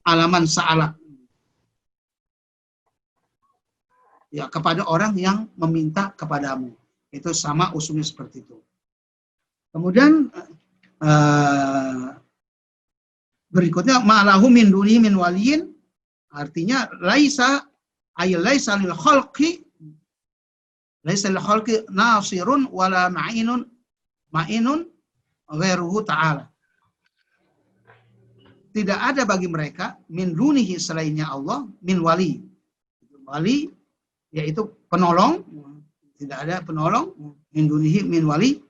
ala man salak. Ya kepada orang yang meminta kepadamu. Itu sama usulnya seperti itu. Kemudian berikutnya ma'lahu min duni min waliyin, artinya laisa lil khalqi nasirun wala ma'inun ghairuhu ta'ala. tidak ada bagi mereka min dunihi selainnya Allah min wali. Wali yaitu penolong, tidak ada penolong min dunihi min wali.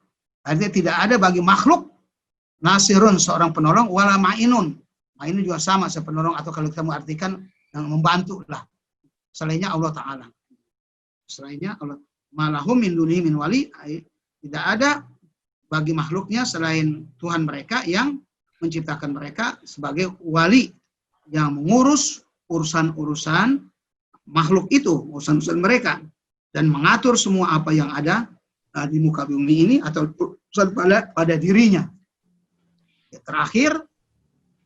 Artinya tidak ada bagi makhluk nasirun seorang penolong wala ma'inun. Ma'inun juga sama sepenolong atau kalau kita mau artikan yang membantu lah. Selainnya Allah Ta'ala. Selainnya Allah. Malahum min dunihi min wali. Tidak ada bagi makhluknya selain Tuhan mereka yang menciptakan mereka sebagai wali yang mengurus urusan-urusan makhluk itu, urusan-urusan mereka, dan mengatur semua apa yang ada di muka bumi ini atau urusan pada dirinya.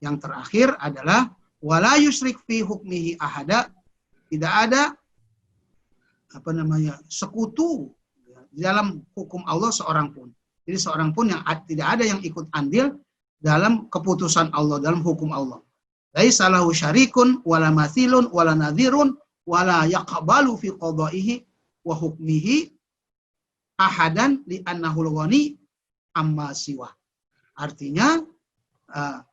Yang terakhir adalah wala yusyrik fi hukmihi ahada, tidak ada sekutu di dalam hukum Allah seorang pun. Jadi seorang pun yang tidak ada yang ikut andil dalam keputusan Allah, dalam hukum Allah. Laisa lahu syarikun wala mathilun wala nadhirun wala yaqbalu fi qada'ihi wa hukmihi ahadan li annahu ghani amma siwa. Artinya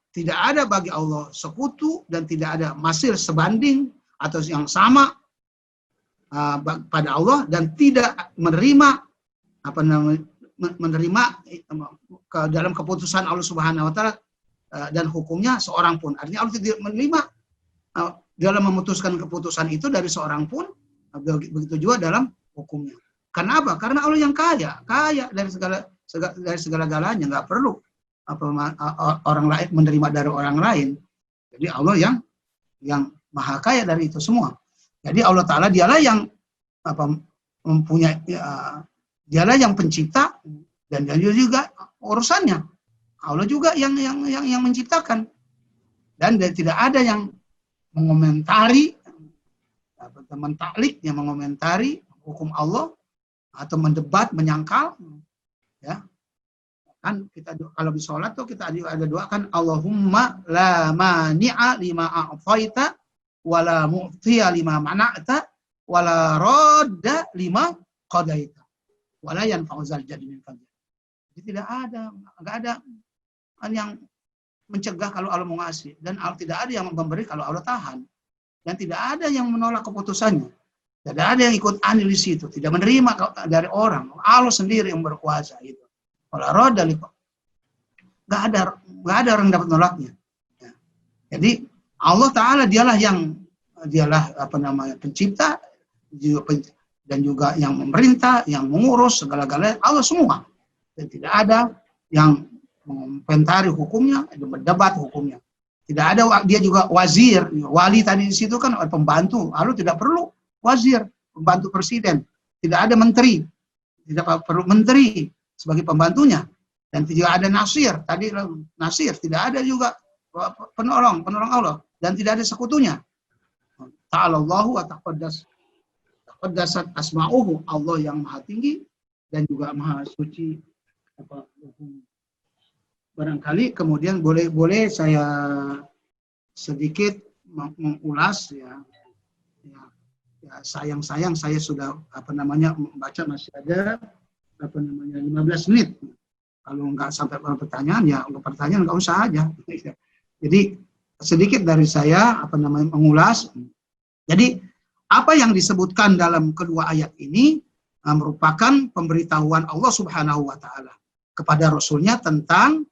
tidak ada bagi Allah sekutu dan tidak ada masil sebanding atau yang sama pada Allah, dan tidak menerima ke dalam keputusan Allah Subhanahu wa taala dan hukumnya seorang pun. Artinya Allah tidak menerima dalam memutuskan keputusan itu dari seorang pun, begitu juga dalam hukumnya. Kenapa? Karena Allah yang kaya dari segala-galanya, nggak perlu orang lain menerima dari orang lain. Jadi Allah yang maha kaya dari itu semua. Jadi Allah Ta'ala dialah yang mempunyai dialah yang pencipta dan dia juga urusannya. Allah juga yang menciptakan. Dan tidak ada yang mengomentari, mentaklik, yang mengomentari hukum Allah atau mendebat, menyangkal. Ya, kan kita kalau di sholat tuh kita ada doa kan, Allahumma la mani'a lima a'taita wala mu'tiya lima mana'ta wala radda lima qadaita wala yanfa'u zal jaddi minka. Jadi tidak ada, enggak ada yang mencegah kalau Allah mau ngasih, dan tidak ada yang memberi kalau Allah tahan, dan tidak ada yang menolak keputusannya. Tidak ada yang ikut andil di situ, tidak menerima dari orang. Allah sendiri yang berkuasa itu. Wala radda lima, enggak ada orang dapat menolaknya. Ya. Jadi Allah Ta'ala dialah pencipta dan juga yang memerintah, yang mengurus segala-galanya, Allah semua. Dan tidak ada yang mengomentari hukumnya, berdebat hukumnya. Tidak ada, dia juga wazir, wali tadi di situ kan pembantu. Allah tidak perlu wazir, pembantu presiden. Tidak ada menteri, tidak perlu menteri sebagai pembantunya. Dan tidak ada nasir, tadi nasir, tidak ada juga penolong Allah. Dan tidak ada sekutunya. Ta'alallahu wa taqaddasat asma'uhu, Allah yang maha tinggi dan juga maha suci. Barangkali kemudian boleh saya sedikit mengulas ya sayang saya sudah membaca masih ada 15 menit. Kalau nggak sampai pertanyaan ya pertanyaan nggak usah aja. Jadi sedikit dari saya mengulas. Jadi apa yang disebutkan dalam kedua ayat ini merupakan pemberitahuan Allah Subhanahu wa taala kepada Rasulnya tentang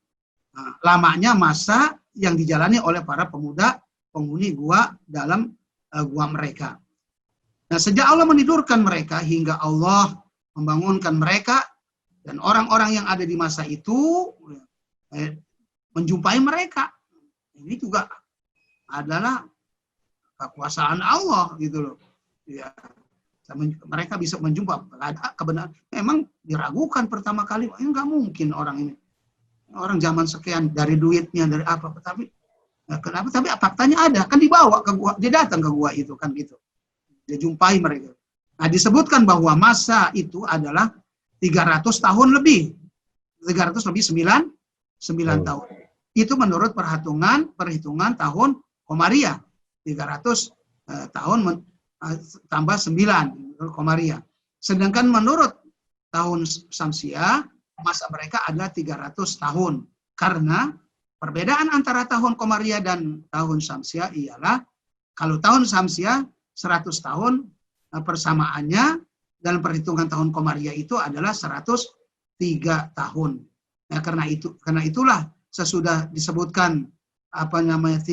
lamanya masa yang dijalani oleh para pemuda penghuni gua dalam gua mereka. Nah, sejak Allah menidurkan mereka hingga Allah membangunkan mereka, dan orang-orang yang ada di masa itu menjumpai mereka. Ini juga adalah kekuasaan Allah gitu loh. Ya, mereka bisa menjumpa kebenaran. Memang diragukan pertama kali, nggak mungkin orang ini. Orang zaman sekian dari duitnya, dari apa, tapi kenapa? Tapi faktanya ada, kan dibawa ke gua, dia datang ke gua itu kan gitu. Dia jumpai mereka. Nah, disebutkan bahwa masa itu adalah 300 tahun lebih. 300 lebih 9 tahun. Itu menurut perhitungan tahun Komariah. 300 tahun tambah 9 Komariah. Sedangkan menurut tahun Syamsiah, masa mereka adalah 300 tahun. Karena Perbedaan antara tahun Komariah dan tahun Syamsiah ialah kalau tahun Syamsiah 100 tahun persamaannya dalam perhitungan tahun Komariah itu adalah 103 tahun. Nah, karena itulah sesudah disebutkan 300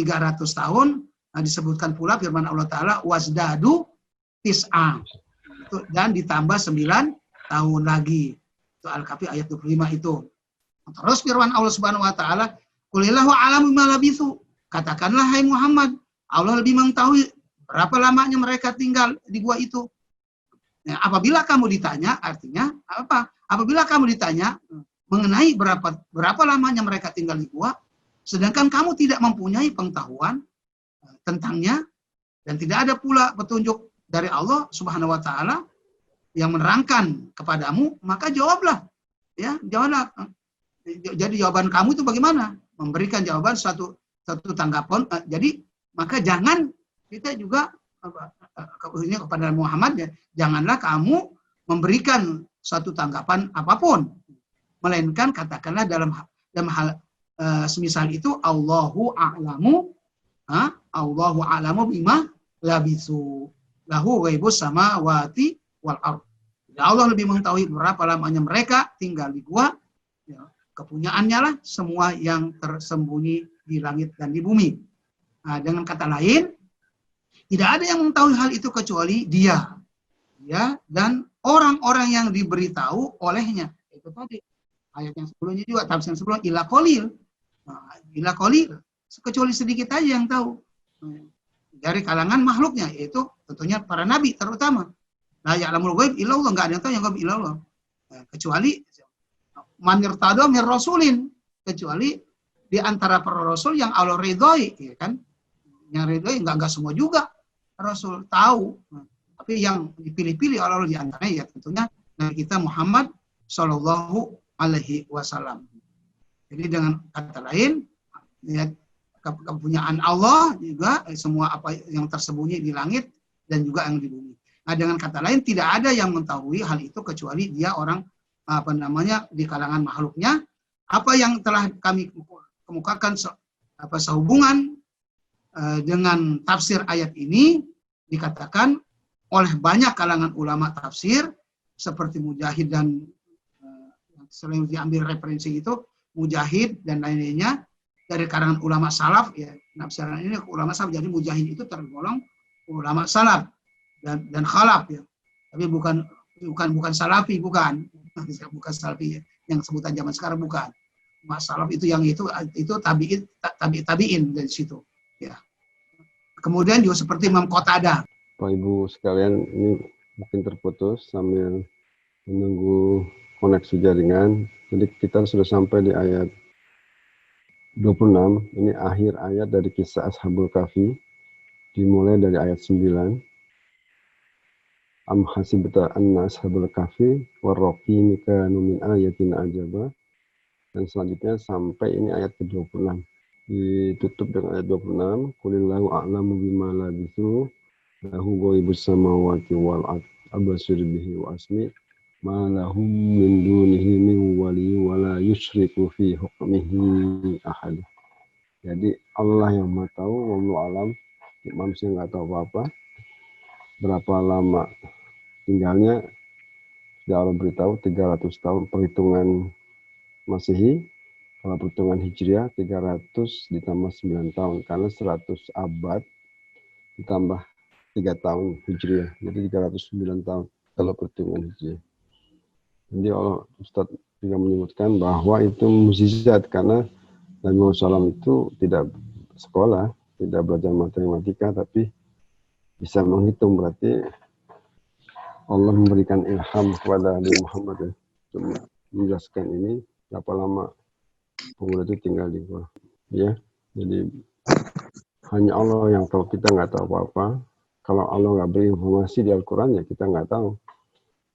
tahun, disebutkan pula firman Allah Ta'ala wasdadu tis'a, dan ditambah 9 tahun lagi. Itu Al-Kahfi ayat 25 itu. Terus firman Allah Subhanahu wa taala, "Qulillahu a'lamu bima labithu." Katakanlah hai Muhammad, Allah lebih mengetahui berapa lamanya mereka tinggal di gua itu. Nah, apabila kamu ditanya, artinya apa? Apabila kamu ditanya mengenai berapa lamanya mereka tinggal di gua, sedangkan kamu tidak mempunyai pengetahuan tentangnya dan tidak ada pula petunjuk dari Allah Subhanahu wa taala yang menerangkan kepadamu, maka jawablah. Ya, jawablah. Jadi jawaban kamu itu bagaimana? Memberikan jawaban satu tanggapan. Jadi maka jangan kita juga ini kepada Muhammad, ya, janganlah kamu memberikan satu tanggapan apapun, melainkan katakanlah dalam hal semisal itu Allahu a'lamu bima labisu lahu ghaibus samawati wal ard. Allah lebih mengetahui berapa lamanya mereka tinggal di gua. Ya, kepunyaannya lah semua yang tersembunyi di langit dan di bumi. Nah, dengan kata lain, tidak ada yang mengetahui hal itu kecuali Dia, ya, dan orang-orang yang diberitahu olehnya. Itu tadi ayat yang sebelumnya juga, tafsir yang sebelumnya, ila qalil. Nah, ila qalil, kecuali sedikit aja yang tahu. Dari kalangan makhluknya, yaitu tentunya para nabi terutama. La ya'lamul ghaib illa Allah, enggak ada yang tahu yang ghaib illa Allah. Kecuali man yartada mir rasulin, kecuali di antara para rasul yang Allah ridhoi, ya kan? Yang ridhoi enggak semua juga rasul tahu. Tapi yang dipilih-pilih oleh Allah di antaranya ya tentunya Nabi kita Muhammad Shallallahu alaihi wasallam. Jadi dengan kata lain, ya, kepunyaan Allah juga semua apa yang tersembunyi di langit dan juga yang di bumi. Nah, dengan kata lain tidak ada yang mengetahui hal itu kecuali Dia orang di kalangan makhluknya. Apa yang telah kami kemukakan sehubungan dengan tafsir ayat ini dikatakan oleh banyak kalangan ulama tafsir seperti Mujahid dan selain diambil referensi itu Mujahid dan lain-lainnya dari kalangan ulama salaf, ya, penafsiran ini ulama salaf, jadi Mujahid itu tergolong ulama salaf dan khalaf, ya, tapi bukan salafi, bukan salafi, ya, yang sebutan zaman sekarang bukan. Mas salaf itu yang itu tabiin dari situ, ya. Kemudian juga seperti Imam Qatadah. Bapak Ibu sekalian, ini mungkin terputus sambil menunggu koneksi jaringan. Jadi kita sudah sampai di ayat 26. Ini akhir ayat dari kisah Ashabul Kahfi, dimulai dari ayat 9. Am hasibta anna ashabul kahfi warraqimi kanu min ayatina ajaba. Dan selanjutnya sampai ini ayat ke-26. Ditutup dengan ayat 26. Qulillahu a'lamu bima labithu lahu ghaibus samawati wal ard abasir bihi wa asmi ma lahum min dunihi min wali wa la yusyriku fi hukmihi ahad. Jadi Allah yang Maha tahu, wallahu alam, manusia nggak tahu apa-apa. Berapa lama tinggalnya, sudah Allah beritahu 300 tahun perhitungan Masehi. Kalau perhitungan Hijriah 300 ditambah 9 tahun, karena 100 abad ditambah 3 tahun Hijriah, jadi 309 tahun kalau perhitungan Hijriah. Jadi Allah Ustaz juga menyebutkan bahwa itu mukjizat karena Nabi Muhammad SAW itu tidak sekolah, tidak belajar matematika, tapi bisa menghitung. Berarti Allah memberikan ilham kepada Nabi Muhammad, ya, untuk menjelaskan ini berapa lama pemuda itu tinggal di gua. Ya, jadi hanya Allah yang tahu, kita nggak tahu apa-apa. Kalau Allah nggak beri informasi di Al-Quran, ya kita nggak tahu.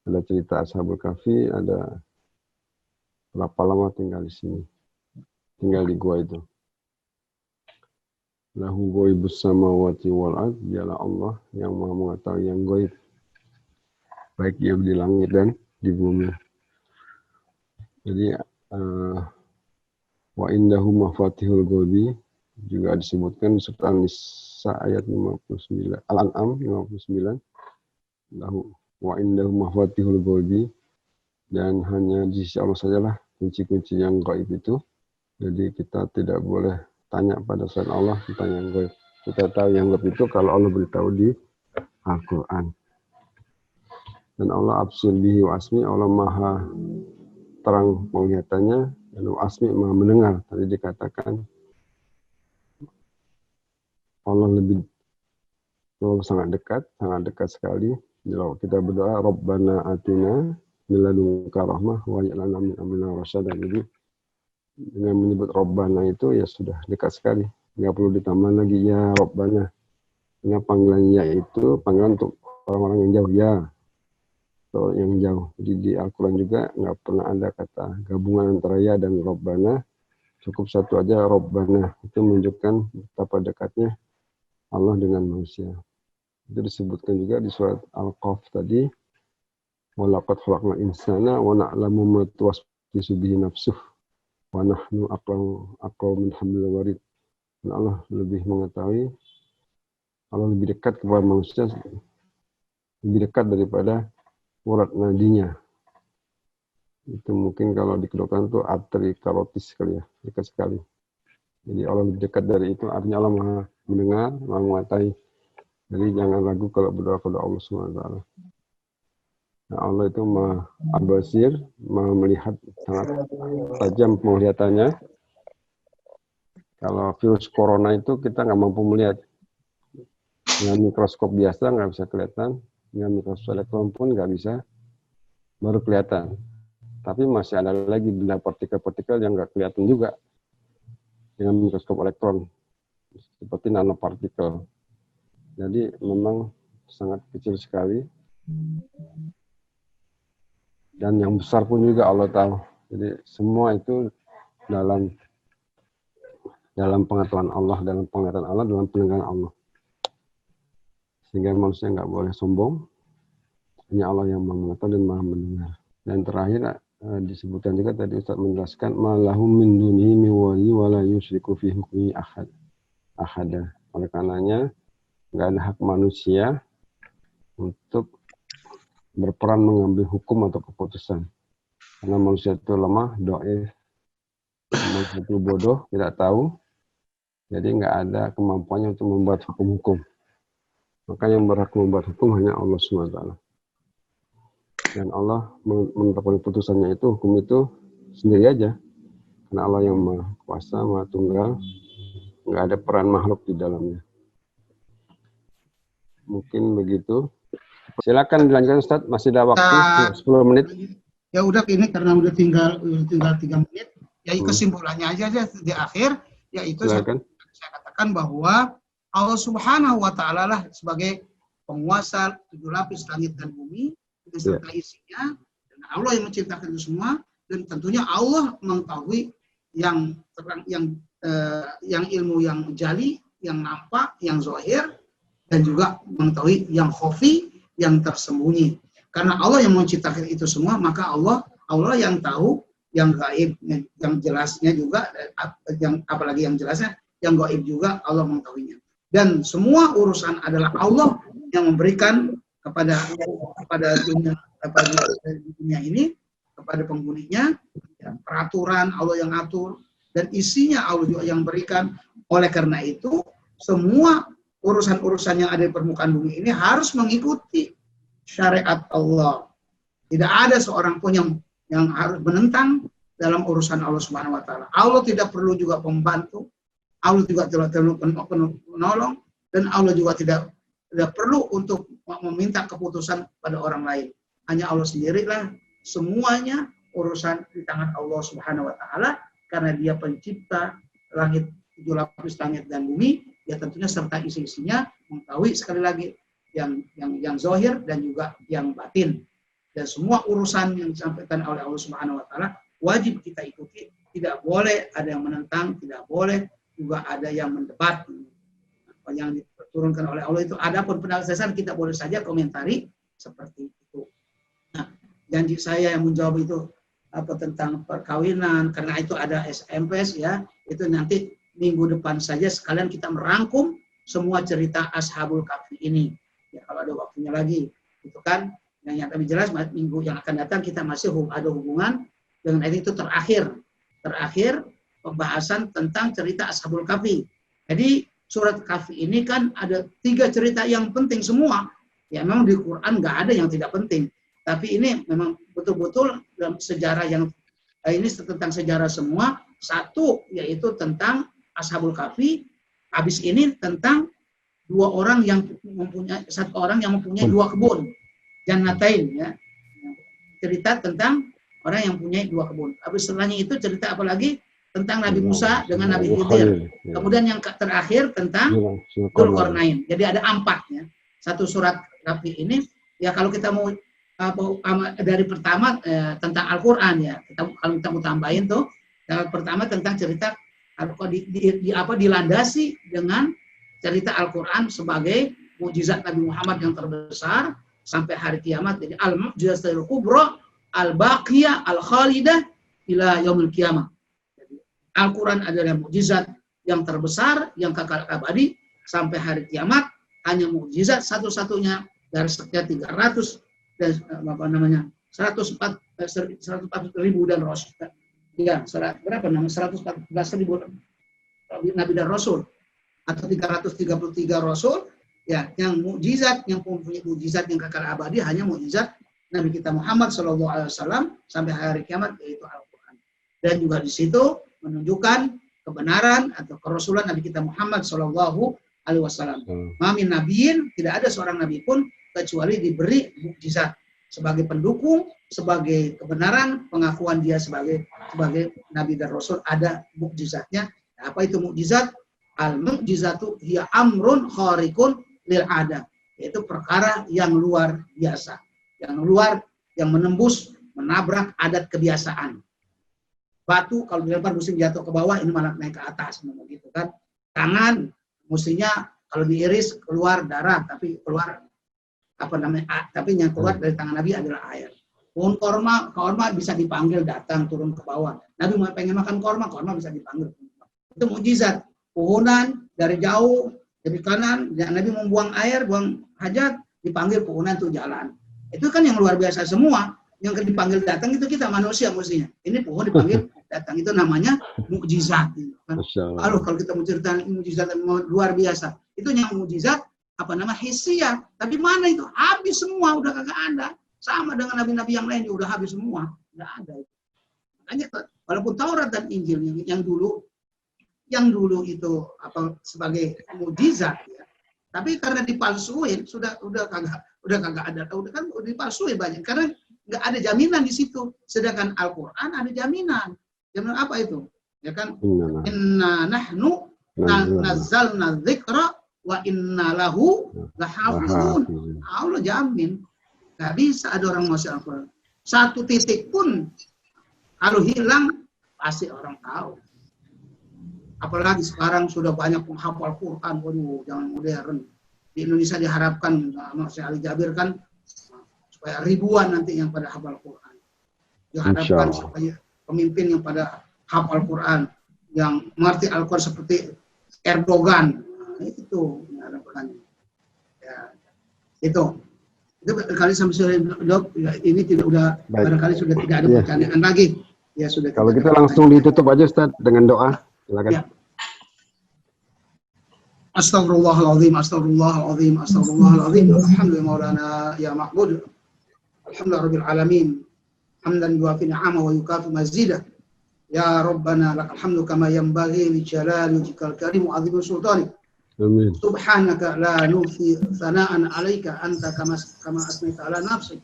Ada cerita Ashabul Kahfi, ada berapa lama tinggal di sini, tinggal di gua itu. Lahu ghaibus samawati wal ard, dialah Allah yang Maha mengetahui yang gaib, baik yang di langit dan di bumi. Jadi Wa indahu mafatihul ghaibi, juga disebutkan di surat An-Nisa ayat 59, Al-An'am 59. Lahu wa indahu mafatihul ghaibi, dan hanya di sisi Allah sajalah kunci-kunci yang gaib itu. Jadi kita tidak boleh tanya pada selain Allah tentang yang gaib. Kita tahu yang gaib itu kalau Allah beritahu di Al-Quran. Dan Allah absir bihi wa asmi, Allah maha terang penglihatannya, dan asmi maha mendengar. Tadi dikatakan Allah sangat dekat sekali. Kalau kita berdoa, Rabbana atina min ladunka rahmah wa hab lana min amrina rasyada. Jadi dengan menyebut Rabbana itu ya sudah dekat sekali. Nggak perlu ditambah lagi ya Rabbana. Karena panggilan ya itu panggilan untuk orang-orang yang jauh ya. Atau yang jauh. Jadi di Al-Quran juga nggak pernah ada kata gabungan antara ya dan Rabbana. Cukup satu aja Rabbana. Itu menunjukkan betapa dekatnya Allah dengan manusia. Itu disebutkan juga di surat Al-Qaf tadi. Walaqad khalaqnal insana wa na'lamu ma tuwaswisu bihi nafsuh wa nahnu aqrabu min hablil warid. Dan Allah lebih mengetahui, Allah lebih dekat kepada manusia, lebih dekat daripada urat nadinya. Itu mungkin kalau di kedokteran itu arteri karotis sekali ya, dekat sekali. Jadi Allah lebih dekat dari itu, artinya Allah maha mendengar, maha mengetahui. Jadi jangan ragu kalau berdoa kepada Allah SWT. Nah, Allah itu maha al-basir, maha melihat, sangat tajam penglihatannya. Kalau virus corona itu kita nggak mampu melihat. Dengan mikroskop biasa nggak bisa kelihatan, dengan mikroskop elektron pun nggak bisa, baru kelihatan. Tapi masih ada lagi benda partikel-partikel yang nggak kelihatan juga dengan mikroskop elektron, seperti nanopartikel. Jadi memang sangat kecil sekali. Dan yang besar pun juga Allah tahu. Jadi semua itu dalam pengetahuan Allah, dalam penglihatan Allah, dalam pendengaran Allah. Sehingga manusia nggak boleh sombong. Hanya Allah yang maha mengetahui dan maha mendengar. Dan terakhir disebutkan juga tadi Ustaz menjelaskan malahum min dunihi min wali wala yusyriku fi hukmi ahada. Oleh karenanya nggak ada hak manusia untuk berperan mengambil hukum atau keputusan. Karena manusia itu lemah, dhaif, manusia itu bodoh, tidak tahu. Jadi nggak ada kemampuannya untuk membuat hukum-hukum. Maka yang berhak membuat hukum hanya Allah SWT. Dan Allah menetapkan putusannya itu, hukum itu sendiri aja. Karena Allah yang maha kuasa, maha tunggal, nggak ada peran makhluk di dalamnya. Mungkin begitu. Silakan dilanjutkan Ustaz, masih ada waktu 10 menit. Ya udah ini karena udah tinggal 3 menit. Ya kesimpulannya aja di akhir, yaitu saya katakan bahwa Allah Subhanahu wa Ta'ala lah sebagai penguasa 7 lapis langit dan bumi beserta isinya, dan Allah yang menciptakan itu semua, dan tentunya Allah mengetahui yang ilmu yang jali, yang nampak, yang zahir, dan juga mengetahui yang khafi, yang tersembunyi. Karena Allah yang menciptakan itu semua, maka Allah yang tahu yang gaib, yang jelasnya juga, yang apalagi yang jelasnya, yang gaib juga Allah mengetahuinya. Dan semua urusan adalah Allah yang memberikan kepada dunia ini, kepada penghuninya, ya, peraturan Allah yang atur, dan isinya Allah juga yang berikan. Oleh karena itu, semua urusan-urusan yang ada di permukaan bumi ini harus mengikuti syariat Allah. Tidak ada seorang pun yang harus menentang dalam urusan Allah Subhanahu wa Ta'ala. Allah tidak perlu juga pembantu, Allah juga tidak perlu penolong, dan Allah juga tidak perlu untuk meminta keputusan pada orang lain. Hanya Allah sendirilah, semuanya urusan di tangan Allah Subhanahu wa Ta'ala, karena Dia pencipta langit, 7 lapis langit dan bumi. Ya tentunya serta isi-isinya, mengetahui sekali lagi yang zahir dan juga yang batin. Dan semua urusan yang disampaikan oleh Allah Subhanahu wa Ta'ala wajib kita ikuti. Tidak boleh ada yang menentang, tidak boleh juga ada yang mendebat. Apa yang diturunkan oleh Allah itu, adapun penjelasan kita boleh saja komentari seperti itu. Nah, janji saya yang menjawab itu tentang perkawinan, karena itu ada SMPS ya, itu nanti minggu depan saja sekalian kita merangkum semua cerita Ashabul Kahfi ini. Ya kalau ada waktunya lagi, itu kan yang lebih jelas minggu yang akan datang kita masih ada hubungan dengan itu terakhir pembahasan tentang cerita Ashabul Kahfi. Jadi surat Kahfi ini kan ada 3 cerita yang penting semua. Ya memang di Quran nggak ada yang tidak penting. Tapi ini memang betul-betul dalam sejarah yang ini tentang sejarah semua. Satu yaitu tentang Ashabul Kahfi. Habis ini tentang satu orang yang mempunyai 2 kebun, Jannatain ya. Cerita tentang orang yang mempunyai 2 kebun. Habis setelahnya itu cerita apa lagi? Tentang Nabi Musa dengan Nabi Khidir. Kemudian yang terakhir tentang Dzulqarnain. Jadi ada 4 ya. Satu surat Kahfi ini ya kalau kita mau dari pertama tentang Al-Qur'an ya. Kalau kita mau tambahin tuh pertama tentang cerita dilandasi dengan cerita Al-Qur'an sebagai mukjizat Nabi Muhammad yang terbesar sampai hari kiamat. Jadi al-mu'jizatul kubra al-baqiyah al-khalidah ila yaumil qiyamah. Al-Quran adalah mukjizat yang terbesar, yang kekal abadi sampai hari kiamat. Hanya mukjizat satu-satunya dari sekitar 300 dan 114.000 dan rasul. Ya, berapa namanya? 114.000 nabi dan rasul atau 333 rasul. Ya, yang mukjizat, yang mempunyai mukjizat yang kekal abadi hanya mukjizat Nabi kita Muhammad SAW sampai hari kiamat, yaitu Al-Quran. Dan juga di situ menunjukkan kebenaran atau kerasulan Nabi kita Muhammad SAW. Mamin nabiin, tidak ada seorang nabi pun kecuali diberi mukjizat sebagai pendukung, sebagai kebenaran, pengakuan dia sebagai nabi dan rasul ada mukjizatnya. Apa itu mukjizat? Al-mukjizatu hiya amrun khariqun lil ada, yaitu perkara yang luar biasa, yang menembus, menabrak adat kebiasaan. Batu kalau dilempar mesti jatuh ke bawah, ini malah naik ke atas, begitu kan. Tangan mestinya kalau diiris keluar darah, tapi keluar tapi yang keluar dari tangan Nabi adalah air. Pohon korma bisa dipanggil datang turun ke bawah. Nabi mau pengen makan korma bisa dipanggil. Itu mukjizat. Pohonan dari jauh dari kanan, dan Nabi membuang air, buang hajat, dipanggil pohonan itu jalan. Itu kan yang luar biasa semua. Yang dipanggil datang itu kita manusia mestinya. Ini pohon dipanggil datang, itu namanya mukjizat. Kan? Kalau kita mau cerita mukjizat luar biasa, itu yang mukjizat hissiyah. Tapi mana itu? Habis semua, udah kagak ada. Sama dengan nabi-nabi yang lain, udah habis semua, nggak ada. Makanya walaupun Taurat dan Injil yang dulu itu sebagai mukjizat, ya. Tapi karena dipalsuin, udah kagak ada. Udah dipalsuin banyak karena nggak ada jaminan di situ. Sedangkan Al-Quran ada jaminan. Jaminan apa itu? Ya kan? Inna nahnu nazzalna dzikra wa inna lahu lahafizun. Allah jamin. Nggak bisa ada orang menguasai Al-Quran. Satu titik pun kalau hilang pasti orang tahu. Apalagi sekarang sudah banyak penghafal Quran. Waduh, jangan modern. Di Indonesia diharapkan, Mas Ali Jabir kan, supaya ribuan nanti yang pada hafal Quran. Diharapkan supaya pemimpin yang pada hafal Quran, yang mengerti Al-Quran seperti Erdogan. Nah, itu harapannya. Ya, itu barangkali sampai sore, Dok, ya, ini barangkali sudah tidak ada pertanyaan lagi. Ya sudah. Kalau kita langsung ditutup aja, Ustaz, dengan doa. Silakan. Ya. Astaghfirullahaladzim, astaghfirullahaladzim, astaghfirullahaladzim. Alhamdulillah maulana ya ma'bud. Alhamdulillah rabbil alamin. Hamdan yuafi ni'ama wa yukafi mazidah. Ya Rabbana lakal hamdu kama yanbaghi li jalali wajhikal karim wa 'azimi sultanik. Amin. Subhanaka la nufi thana'an 'alaika anta kama asnaita 'ala nafsik.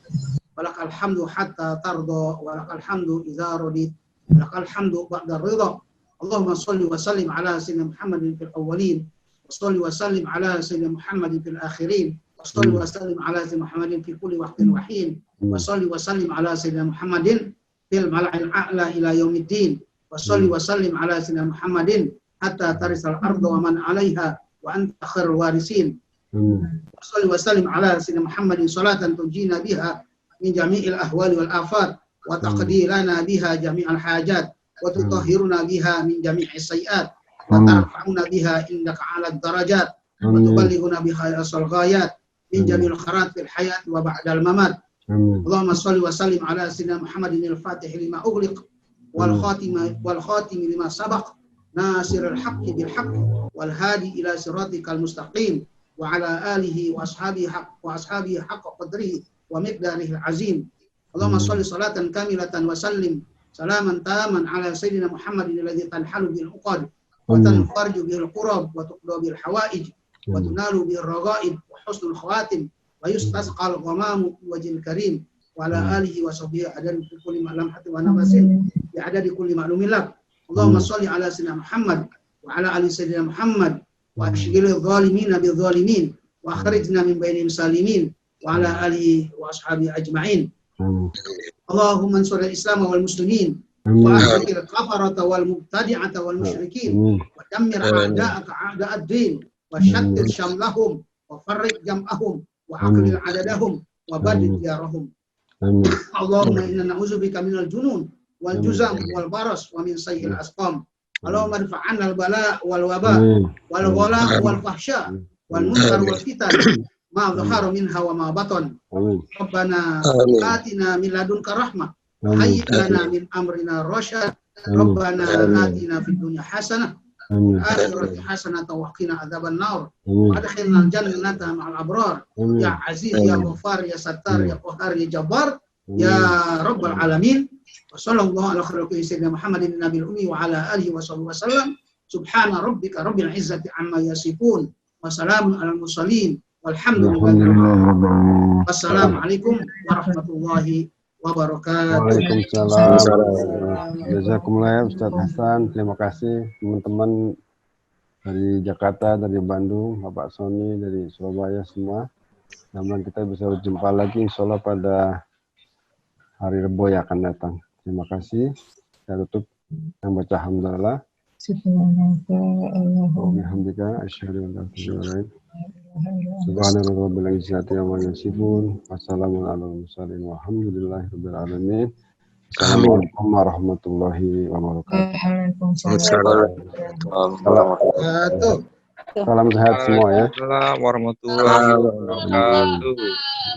Walakal hamdu hatta tarda wa lakal hamdu idza radit. Lakal hamdu ba'da ridha. Allahumma shalli wa sallim ala sayyidina Muhammadin fil awwalin. وصلي وسلم على سيدنا محمد في الآخرين وصلي وسلم على سيدنا محمد في كل وقت وحين وصلي وسلم على سيدنا محمد في الملأ الأعلى إلى يوم الدين وصلي وسلم على سيدنا محمد حتى ترث الأرض ومن عليها وأنت خير الوارثين وصلي وسلم على سيدنا محمد صلاة تنجينا بها من جميع الأهوال والآفات wa taqdi lana biha jami'al hajat wa tutahhiruna biha min jami'is sayyi'at wa tarfa'una biha indaka 'alad darajat wa tuballighuna biha asal ghayat min jami'il khairat fil hayat wa ba'dal mamat. Allahumma shalli wa sallim ala sayyidina Muhammadin al-Fatih lima ughliq wal khatim lima sabaq nasirul haqqi bil haqqi wal hadi ila siratikal mustaqim wa ala alihi wa ashabihi haqqa qadrihi wa miqdarihi azim. Allahumma shalli salatan kamilatan wa sallim salaman taman ala sayyidina Muhammadin alladhi tanhalu bil uqad wa tanfarju bil qurab wa tuqda bil hawaij wa tunalu bil raghaib wa husnul khawatim wa yustasqal ghamamu wajhil karim wa ala alihi wa sahbihi adad kulli ma'lam hati wa nafasin bi adadi kulli ma'lumin lak. Allahumma shalli ala sayyidina Muhammad wa ala ali sayyidina Muhammad wa ashghilil zalimina bil zalimin wa akhrijna min bainihim salimin wa ala alihi wa ashabihi ajma'in. Allahumma ansur al-islam wal muslimin wa akhrijil kafarata wal mubtadi'ata wal musyrikin wa dammir a'da'aka a'da'ad din wa shattit shamlahum wa farriq jam'ahum wa aqlil adadahum wa badid diyarahum. Allahumma inna na'udzubika minal junun wal juzam wal baras wa min sayyi'il asqam. Allahumma adfa'anna al-bala wal waba wal ghala wal fahsya wal munkar wal fitan ma dhahara minha wa ma batan. Rabbana atina min ladunka rahmah wa hayyi' lana min amrina rasyad. Rabbana atina fid dunya hasanah wa akhirati hasanah wa qina adzaban nar. Adkhilna al-jannata ma'al abrar. Ya aziz ya ghafar ya sattar ya qahhar ya jabbar ya rabbal alamin. Wa sallallahu ala khairi sayyidina Muhammadin nabiyil ummi wa ala alihi wa sahbihi wasallam. Subhana rabbika rabbil izzati amma yasifun wa salamun alal mursalin walhamdulillahi rabbil alamin. Wassalamualaikum warahmatullahi wabarakatuh. Waalaikumsalam. Jazakumullah Ustaz Hasan. Terima kasih teman-teman dari Jakarta, dari Bandung, Bapak Sony dari Surabaya semua. Namun kita bisa berjumpa lagi insya Allah pada hari Rebo yang akan datang. Terima kasih. Saya tutup yang baca hamdalah. Alhamdulillah. Asyhadu an la ilaha illallah. Subhanallah izzati amma yasifun. Wassalamu ala mursalin walhamdulillahirabbil alamin. Assalamualaikum warahmatullahi wabarakatuh. Salam sehat semua ya. Assalamualaikum warahmatullahi wabarakatuh.